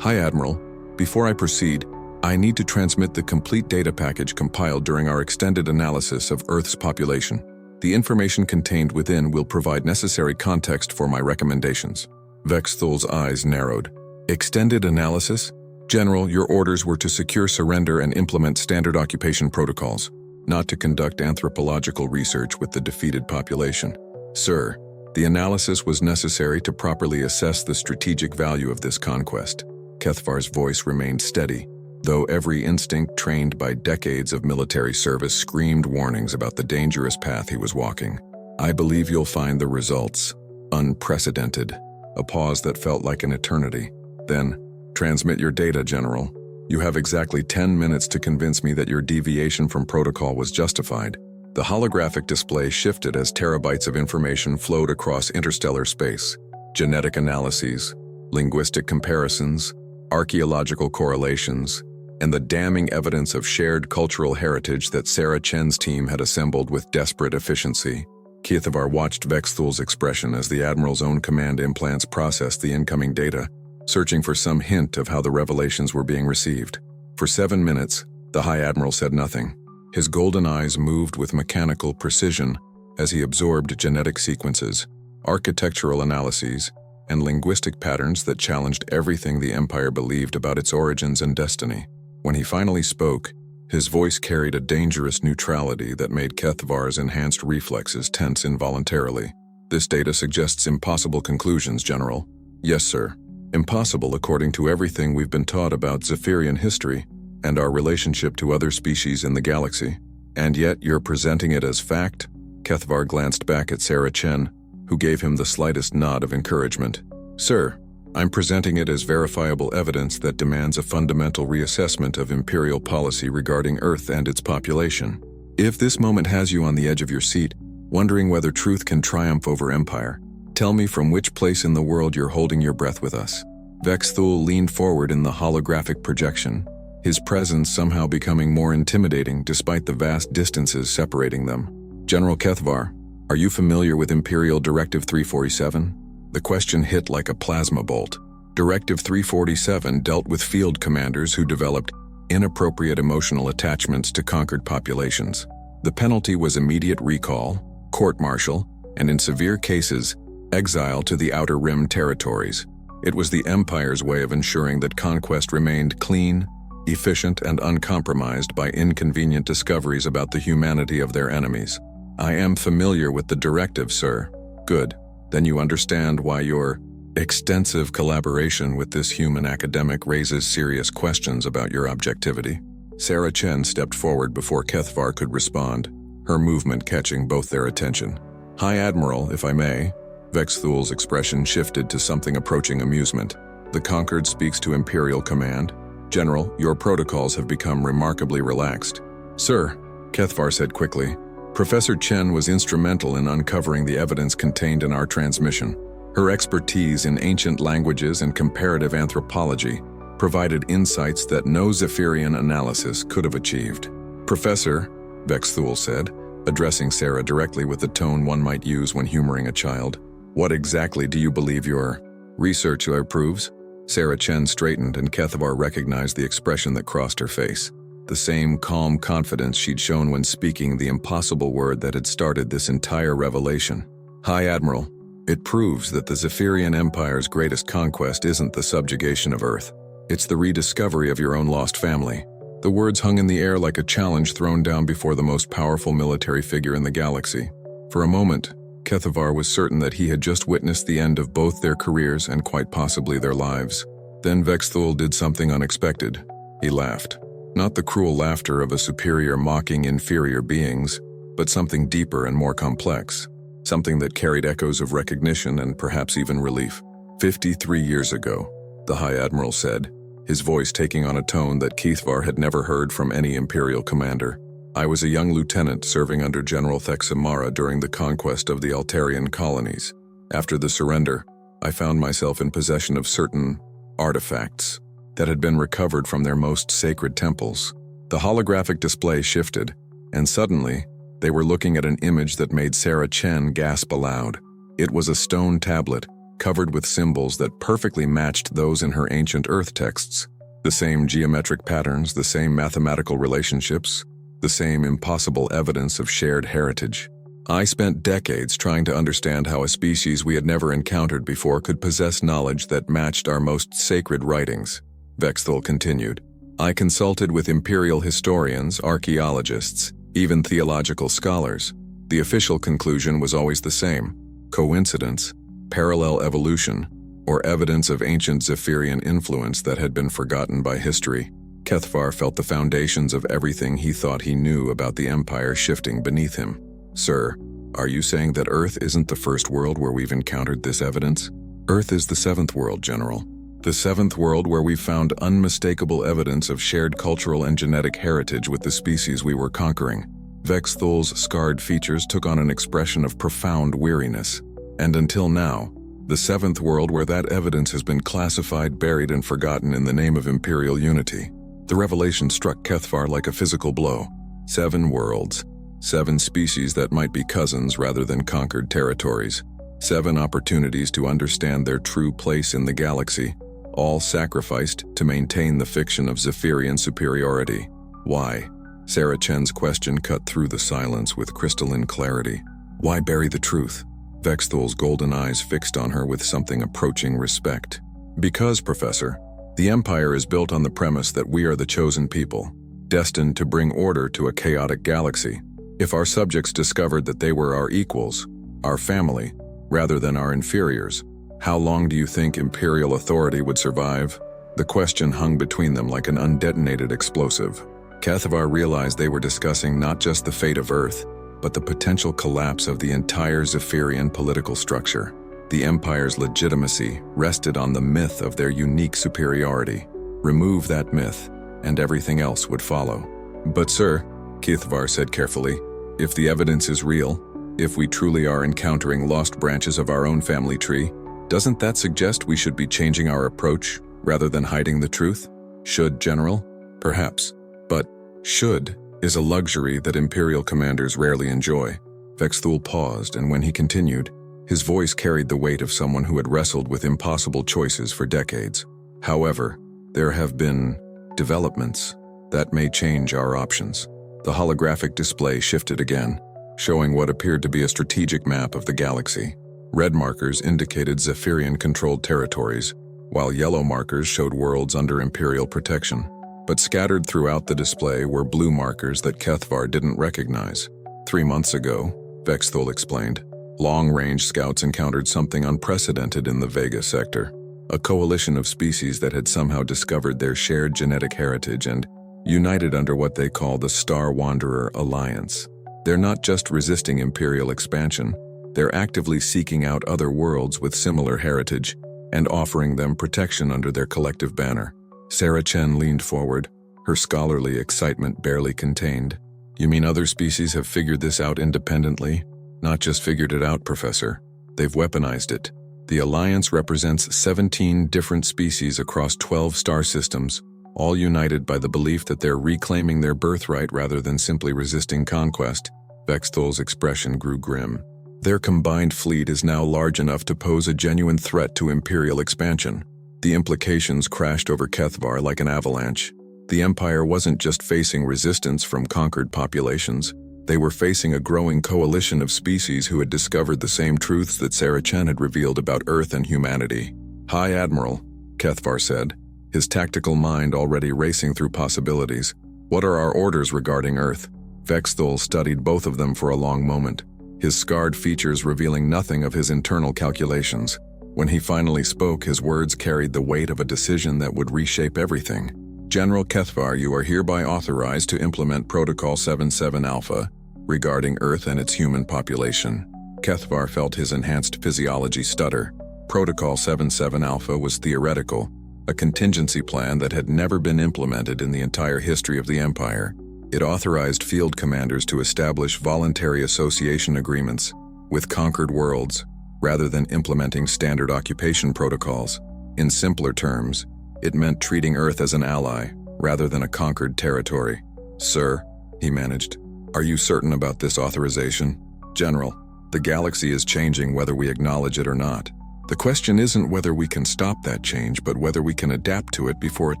"High Admiral, before I proceed, I need to transmit the complete data package compiled during our extended analysis of Earth's population. The information contained within will provide necessary context for my recommendations." Vexthul's eyes narrowed. "Extended analysis? General, your orders were to secure surrender and implement standard occupation protocols, not to conduct anthropological research with the defeated population." "Sir, the analysis was necessary to properly assess the strategic value of this conquest." Kethvar's voice remained steady, though every instinct trained by decades of military service screamed warnings about the dangerous path he was walking. "I believe you'll find the results unprecedented." A pause that felt like an eternity. Then, "Transmit your data, General. You have exactly 10 minutes to convince me that your deviation from protocol was justified." The holographic display shifted as terabytes of information flowed across interstellar space. Genetic analyses, linguistic comparisons, archaeological correlations, and the damning evidence of shared cultural heritage that Sarah Chen's team had assembled with desperate efficiency. Kethvar watched Vexthul's expression as the Admiral's own command implants processed the incoming data, searching for some hint of how the revelations were being received. For 7 minutes, the High Admiral said nothing, His golden eyes moved with mechanical precision as he absorbed genetic sequences, architectural analyses, and linguistic patterns that challenged everything the Empire believed about its origins and destiny. When he finally spoke, his voice carried a dangerous neutrality that made Kethvar's enhanced reflexes tense involuntarily. "This data suggests impossible conclusions, General." "Yes, sir. Impossible according to everything we've been taught about Zephyrian history and our relationship to other species in the galaxy. And yet you're presenting it as fact?" Kethvar glanced back at Sarah Chen, who gave him the slightest nod of encouragement. "Sir, I'm presenting it as verifiable evidence that demands a fundamental reassessment of Imperial policy regarding Earth and its population. If this moment has you on the edge of your seat, wondering whether truth can triumph over Empire, tell me from which place in the world you're holding your breath with us." Vex Thul leaned forward in the holographic projection, his presence somehow becoming more intimidating despite the vast distances separating them. "General Kethvar, are you familiar with Imperial Directive 347? The question hit like a plasma bolt. Directive 347 dealt with field commanders who developed inappropriate emotional attachments to conquered populations. The penalty was immediate recall, court-martial, and in severe cases, exile to the Outer Rim territories. It was the Empire's way of ensuring that conquest remained clean, efficient, and uncompromised by inconvenient discoveries about the humanity of their enemies. "I am familiar with the directive, sir." "Good. Then you understand why your extensive collaboration with this human academic raises serious questions about your objectivity." Sarah Chen stepped forward before Kethvar could respond, her movement catching both their attention. "High Admiral, if I may." Vex Thul's expression shifted to something approaching amusement. "The Conquered speaks to Imperial Command. General, your protocols have become remarkably relaxed." "Sir," Kethvar said quickly, "Professor Chen was instrumental in uncovering the evidence contained in our transmission. Her expertise in ancient languages and comparative anthropology provided insights that no Zephyrian analysis could have achieved." "Professor," Vex Thul said, addressing Sarah directly with the tone one might use when humoring a child, "what exactly do you believe your research proves?" Sarah Chen straightened, and Kethvar recognized the expression that crossed her face. The same calm confidence she'd shown when speaking the impossible word that had started this entire revelation. "High Admiral, it proves that the Zephyrian Empire's greatest conquest isn't the subjugation of Earth. It's the rediscovery of your own lost family." The words hung in the air like a challenge thrown down before the most powerful military figure in the galaxy. For a moment, Kethvar was certain that he had just witnessed the end of both their careers and quite possibly their lives. Then Vex Thul did something unexpected. He laughed. Not the cruel laughter of a superior mocking inferior beings, but something deeper and more complex. Something that carried echoes of recognition and perhaps even relief. 53 years ago, the High Admiral said, his voice taking on a tone that Kethvar had never heard from any Imperial commander. "I was a young lieutenant serving under General Thexamara during the conquest of the Altarian colonies. After the surrender, I found myself in possession of certain artifacts that had been recovered from their most sacred temples." The holographic display shifted, and suddenly, they were looking at an image that made Sarah Chen gasp aloud. It was a stone tablet, covered with symbols that perfectly matched those in her ancient Earth texts. The same geometric patterns, the same mathematical relationships, the same impossible evidence of shared heritage. "I spent decades trying to understand how a species we had never encountered before could possess knowledge that matched our most sacred writings," Vex Thul continued. "I consulted with Imperial historians, archaeologists, even theological scholars. The official conclusion was always the same: coincidence, parallel evolution, or evidence of ancient Zephyrian influence that had been forgotten by history." Kethvar felt the foundations of everything he thought he knew about the Empire shifting beneath him. "Sir, are you saying that Earth isn't the first world where we've encountered this evidence?" "Earth is the seventh world, General. The seventh world where we've found unmistakable evidence of shared cultural and genetic heritage with the species we were conquering." Vex Thul's scarred features took on an expression of profound weariness. "And until now, the seventh world where that evidence has been classified, buried, and forgotten in the name of Imperial unity." The revelation struck Kethvar like a physical blow. 7 worlds, 7 species that might be cousins rather than conquered territories, 7 opportunities to understand their true place in the galaxy, all sacrificed to maintain the fiction of Zephyrian superiority. Why? Sarah Chen's question cut through the silence with crystalline clarity. Why bury the truth? Vexthul's golden eyes fixed on her with something approaching respect. Because, Professor, the Empire is built on the premise that we are the chosen people, destined to bring order to a chaotic galaxy. If our subjects discovered that they were our equals, our family, rather than our inferiors, how long do you think Imperial authority would survive? The question hung between them like an undetonated explosive. Cathavar realized they were discussing not just the fate of Earth, but the potential collapse of the entire Zephyrian political structure. The Empire's legitimacy rested on the myth of their unique superiority. Remove that myth, and everything else would follow. But sir, Cathavar said carefully, if the evidence is real, if we truly are encountering lost branches of our own family tree, doesn't that suggest we should be changing our approach rather than hiding the truth? Should, General? Perhaps. But should is a luxury that Imperial commanders rarely enjoy. Vexthul paused, and when he continued, his voice carried the weight of someone who had wrestled with impossible choices for decades. However, there have been developments that may change our options. The holographic display shifted again, showing what appeared to be a strategic map of the galaxy. Red markers indicated Zephyrian-controlled territories, while yellow markers showed worlds under Imperial protection. But scattered throughout the display were blue markers that Cathavar didn't recognize. 3 months ago, Vexthul explained, long-range scouts encountered something unprecedented in the Vega sector. A coalition of species that had somehow discovered their shared genetic heritage and united under what they call the Star Wanderer Alliance. They're not just resisting Imperial expansion, they're actively seeking out other worlds with similar heritage and offering them protection under their collective banner. Sarah Chen leaned forward, her scholarly excitement barely contained. You mean other species have figured this out independently? Not just figured it out, Professor. They've weaponized it. The Alliance represents 17 different species across 12 star systems, all united by the belief that they're reclaiming their birthright rather than simply resisting conquest. Vexthul's expression grew grim. Their combined fleet is now large enough to pose a genuine threat to Imperial expansion. The implications crashed over Cathavar like an avalanche. The Empire wasn't just facing resistance from conquered populations. They were facing a growing coalition of species who had discovered the same truths that Sarah Chen had revealed about Earth and humanity. High Admiral, Cathavar said, his tactical mind already racing through possibilities. What are our orders regarding Earth? Vexthul studied both of them for a long moment, his scarred features revealing nothing of his internal calculations. When he finally spoke, his words carried the weight of a decision that would reshape everything. General Cathavar, you are hereby authorized to implement Protocol 77 Alpha regarding Earth and its human population. Cathavar felt his enhanced physiology stutter. Protocol 77 Alpha was theoretical, a contingency plan that had never been implemented in the entire history of the Empire. It authorized field commanders to establish voluntary association agreements with conquered worlds, rather than implementing standard occupation protocols. In simpler terms, it meant treating Earth as an ally, rather than a conquered territory. Sir, he managed, are you certain about this authorization? General, the galaxy is changing whether we acknowledge it or not. The question isn't whether we can stop that change, but whether we can adapt to it before it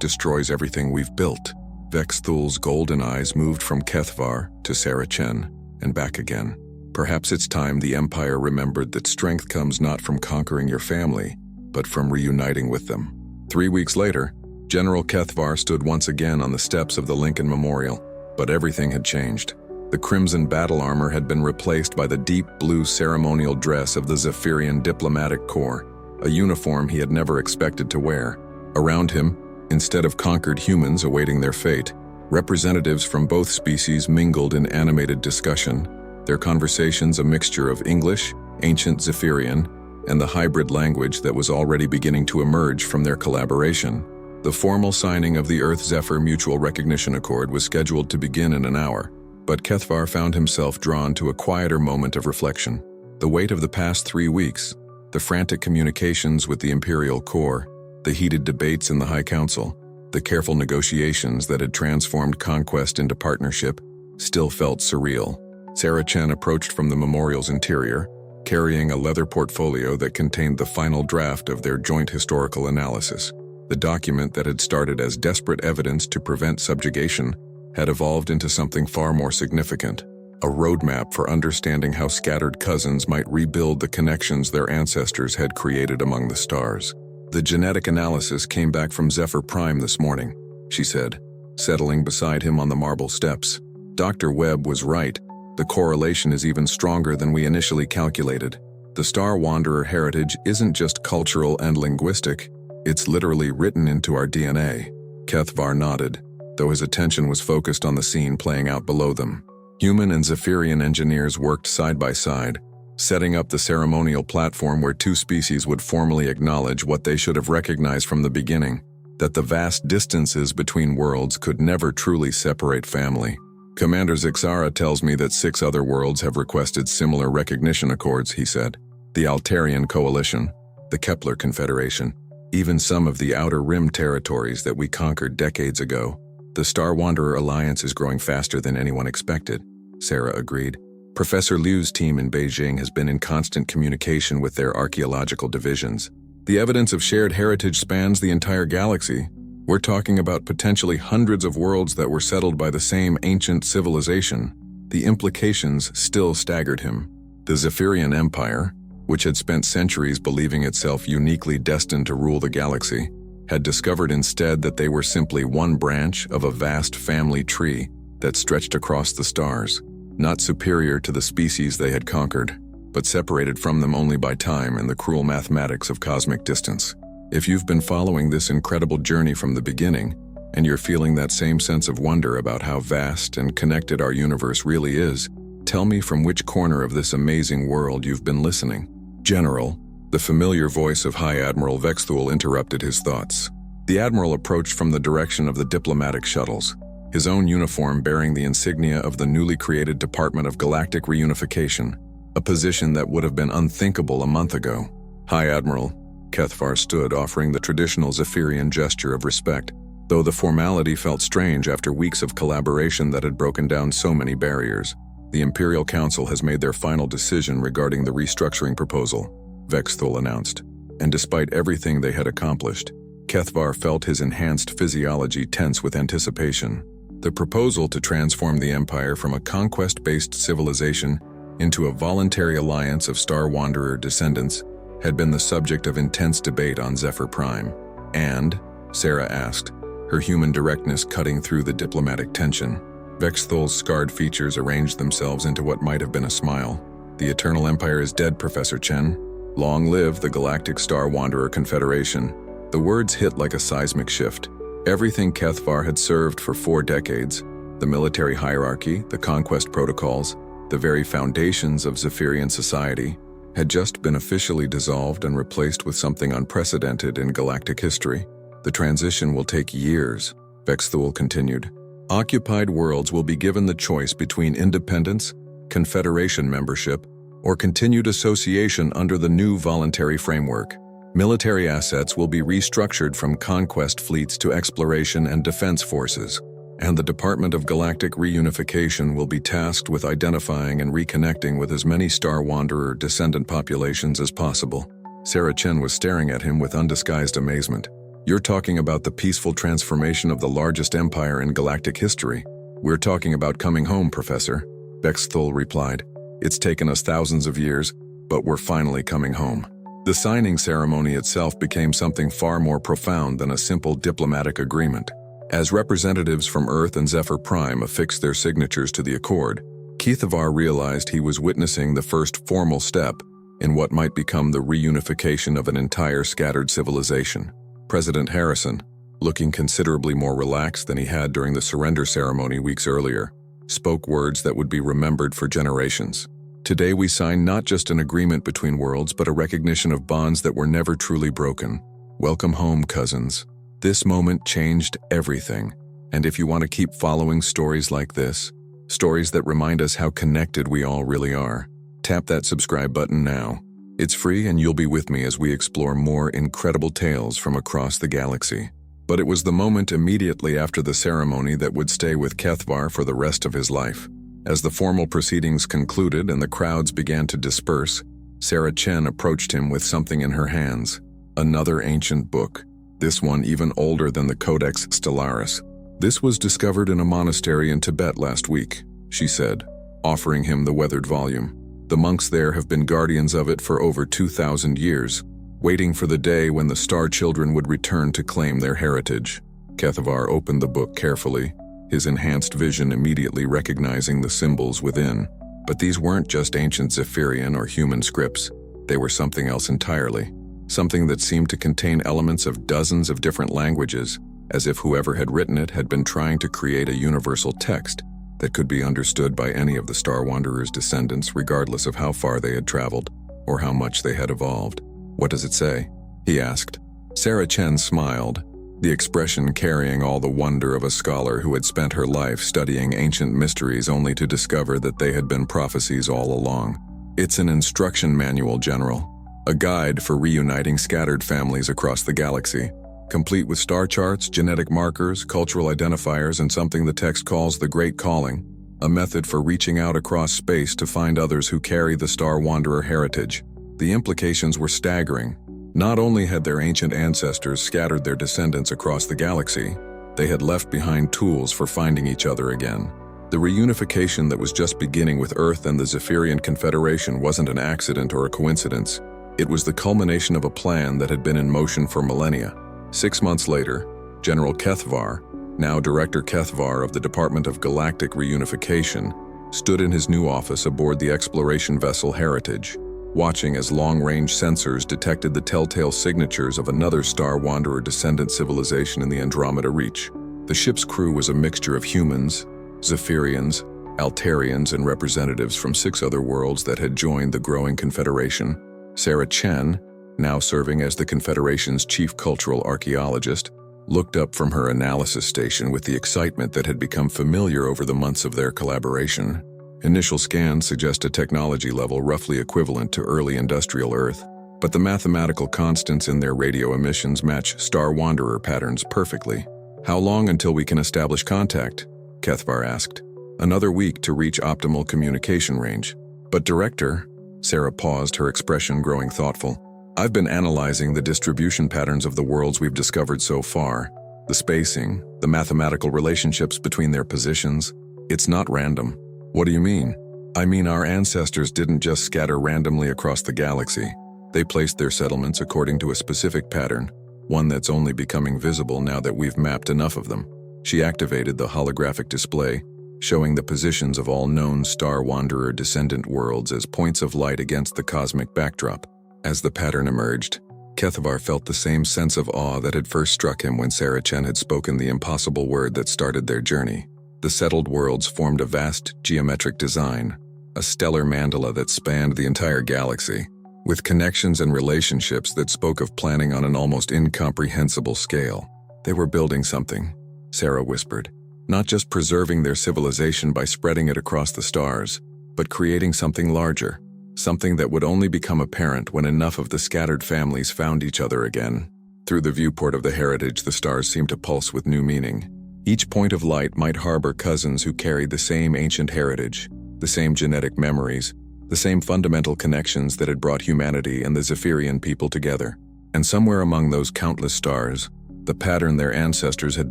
destroys everything we've built. Vexthul's golden eyes moved from Cathavar to Sarah Chen, and back again. Perhaps it's time the Empire remembered that strength comes not from conquering your family, but from reuniting with them. 3 weeks later, General Cathavar stood once again on the steps of the Lincoln Memorial, but everything had changed. The crimson battle armor had been replaced by the deep blue ceremonial dress of the Zephyrian Diplomatic Corps, a uniform he had never expected to wear. Around him, instead of conquered humans awaiting their fate, representatives from both species mingled in animated discussion, their conversations a mixture of English, ancient Zephyrian, and the hybrid language that was already beginning to emerge from their collaboration. The formal signing of the Earth-Zephyr Mutual Recognition Accord was scheduled to begin in an hour, but Cathavar found himself drawn to a quieter moment of reflection. The weight of the past 3 weeks, the frantic communications with the Imperial Corps, the heated debates in the High Council, the careful negotiations that had transformed conquest into partnership, still felt surreal. Sarah Chen approached from the memorial's interior, carrying a leather portfolio that contained the final draft of their joint historical analysis. The document that had started as desperate evidence to prevent subjugation had evolved into something far more significant, a roadmap for understanding how scattered cousins might rebuild the connections their ancestors had created among the stars. "The genetic analysis came back from Zephyr Prime this morning," she said, settling beside him on the marble steps. "Dr. Webb was right. The correlation is even stronger than we initially calculated. The Star Wanderer heritage isn't just cultural and linguistic, it's literally written into our DNA." Kethvar nodded, though his attention was focused on the scene playing out below them. Human and Zephyrian engineers worked side by side, setting up the ceremonial platform where two species would formally acknowledge what they should have recognized from the beginning, that the vast distances between worlds could never truly separate family. "Commander Zixara tells me that 6 other worlds have requested similar recognition accords," he said. "The Altarian Coalition, the Kepler Confederation, even some of the Outer Rim territories that we conquered decades ago. The Star Wanderer Alliance is growing faster than anyone expected," Sarah agreed. "Professor Liu's team in Beijing has been in constant communication with their archaeological divisions. The evidence of shared heritage spans the entire galaxy. We're talking about potentially hundreds of worlds that were settled by the same ancient civilization." The implications still staggered him. The Zephyrian Empire, which had spent centuries believing itself uniquely destined to rule the galaxy, had discovered instead that they were simply one branch of a vast family tree that stretched across the stars, not superior to the species they had conquered, but separated from them only by time and the cruel mathematics of cosmic distance. If you've been following this incredible journey from the beginning, and you're feeling that same sense of wonder about how vast and connected our universe really is, tell me from which corner of this amazing world you've been listening. "General," the familiar voice of High Admiral Vexthul interrupted his thoughts. The Admiral approached from the direction of the diplomatic shuttles, his own uniform bearing the insignia of the newly created Department of Galactic Reunification, a position that would have been unthinkable a month ago. "High Admiral," Kethvar stood, offering the traditional Zephyrian gesture of respect, though the formality felt strange after weeks of collaboration that had broken down so many barriers. "The Imperial Council has made their final decision regarding the restructuring proposal," Vexthul announced, and despite everything they had accomplished, Kethvar felt his enhanced physiology tense with anticipation. The proposal to transform the Empire from a conquest-based civilization into a voluntary alliance of Star Wanderer descendants had been the subject of intense debate on Zephyr Prime. "And?" Sarah asked, her human directness cutting through the diplomatic tension. Vexthul's scarred features arranged themselves into what might have been a smile. "The Eternal Empire is dead, Professor Chen. Long live the Galactic Star Wanderer Confederation." The words hit like a seismic shift. Everything Kethvar had served for 4 decades, the military hierarchy, the conquest protocols, the very foundations of Zephyrian society, had just been officially dissolved and replaced with something unprecedented in galactic history. "The transition will take years," Vexthul continued. "Occupied worlds will be given the choice between independence, Confederation membership, or continued association under the new voluntary framework. Military assets will be restructured from conquest fleets to exploration and defense forces, and the Department of Galactic Reunification will be tasked with identifying and reconnecting with as many Star Wanderer descendant populations as possible." Sarah Chen was staring at him with undisguised amazement. "You're talking about the peaceful transformation of the largest empire in galactic history." "We're talking about coming home, Professor," Vexthul replied. "It's taken us thousands of years, but we're finally coming home." The signing ceremony itself became something far more profound than a simple diplomatic agreement. As representatives from Earth and Zephyr Prime affixed their signatures to the accord, Kethvar realized he was witnessing the first formal step in what might become the reunification of an entire scattered civilization. President Harrison, looking considerably more relaxed than he had during the surrender ceremony weeks earlier, spoke words that would be remembered for generations. "Today we sign not just an agreement between worlds, but a recognition of bonds that were never truly broken. Welcome home, cousins. This moment changed everything. And if you want to keep following stories like this, stories that remind us how connected we all really are, tap that subscribe button now. It's free and you'll be with me as we explore more incredible tales from across the galaxy." But it was the moment immediately after the ceremony that would stay with Kethvar for the rest of his life. As the formal proceedings concluded and the crowds began to disperse, Sarah Chen approached him with something in her hands. Another ancient book, this one even older than the Codex Stellaris. "This was discovered in a monastery in Tibet last week," she said, offering him the weathered volume. "The monks there have been guardians of it for over 2,000 years, waiting for the day when the Star Children would return to claim their heritage." Kethavar opened the book carefully, his enhanced vision immediately recognizing the symbols within. But these weren't just ancient Zephyrian or human scripts. They were something else entirely. Something that seemed to contain elements of dozens of different languages, as if whoever had written it had been trying to create a universal text that could be understood by any of the Star Wanderers' descendants regardless of how far they had traveled or how much they had evolved. "What does it say?" he asked. Sarah Chen smiled, the expression carrying all the wonder of a scholar who had spent her life studying ancient mysteries only to discover that they had been prophecies all along. "It's an instruction manual, General. A guide for reuniting scattered families across the galaxy, complete with star charts, genetic markers, cultural identifiers, and something the text calls the Great Calling, a method for reaching out across space to find others who carry the Star Wanderer heritage." The implications were staggering. Not only had their ancient ancestors scattered their descendants across the galaxy, they had left behind tools for finding each other again. The reunification that was just beginning with Earth and the Zephyrian Confederation wasn't an accident or a coincidence. It was the culmination of a plan that had been in motion for millennia. 6 months later, General Kethavar, now Director Kethavar of the Department of Galactic Reunification, stood in his new office aboard the exploration vessel Heritage, watching as long-range sensors detected the telltale signatures of another Star Wanderer descendant civilization in the Andromeda Reach. The ship's crew was a mixture of humans, Zephyrians, Altarians, and representatives from 6 other worlds that had joined the growing Confederation. Sarah Chen, now serving as the Confederation's chief cultural archaeologist, looked up from her analysis station with the excitement that had become familiar over the months of their collaboration. Initial scans suggest a technology level roughly equivalent to early industrial Earth, but the mathematical constants in their radio emissions match Star Wanderer patterns perfectly. "How long until we can establish contact?" Kethavar asked. "Another week to reach optimal communication range." "But Director," Sarah paused, her expression growing thoughtful, "I've been analyzing the distribution patterns of the worlds we've discovered so far. The spacing, the mathematical relationships between their positions. It's not random." "What do you mean?" "I mean our ancestors didn't just scatter randomly across the galaxy. They placed their settlements according to a specific pattern, one that's only becoming visible now that we've mapped enough of them." She activated the holographic display, showing the positions of all known Star Wanderer descendant worlds as points of light against the cosmic backdrop. As the pattern emerged, Kethavar felt the same sense of awe that had first struck him when Sarah Chen had spoken the impossible word that started their journey. The settled worlds formed a vast geometric design, a stellar mandala that spanned the entire galaxy, with connections and relationships that spoke of planning on an almost incomprehensible scale. "They were building something," Sarah whispered. "Not just preserving their civilization by spreading it across the stars, but creating something larger, something that would only become apparent when enough of the scattered families found each other again." Through the viewport of the Heritage, the stars seemed to pulse with new meaning. Each point of light might harbor cousins who carried the same ancient heritage, the same genetic memories, the same fundamental connections that had brought humanity and the Zephyrian people together. And somewhere among those countless stars, the pattern their ancestors had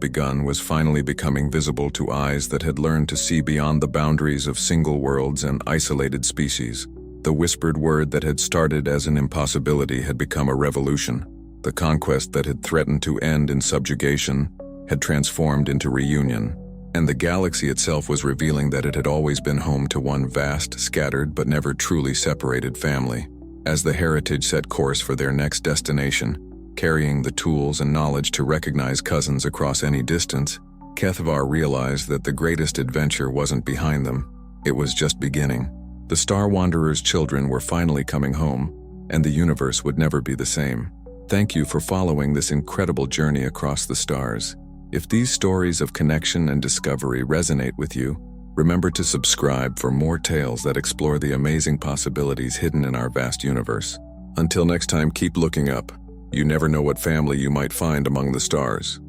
begun was finally becoming visible to eyes that had learned to see beyond the boundaries of single worlds and isolated species. The whispered word that had started as an impossibility had become a revolution. The conquest that had threatened to end in subjugation had transformed into reunion, and the galaxy itself was revealing that it had always been home to one vast, scattered but never truly separated family. As the Heritage set course for their next destination, carrying the tools and knowledge to recognize cousins across any distance, Kethavar realized that the greatest adventure wasn't behind them, it was just beginning. The Star Wanderer's children were finally coming home, and the universe would never be the same. Thank you for following this incredible journey across the stars. If these stories of connection and discovery resonate with you, remember to subscribe for more tales that explore the amazing possibilities hidden in our vast universe. Until next time, keep looking up. You never know what family you might find among the stars.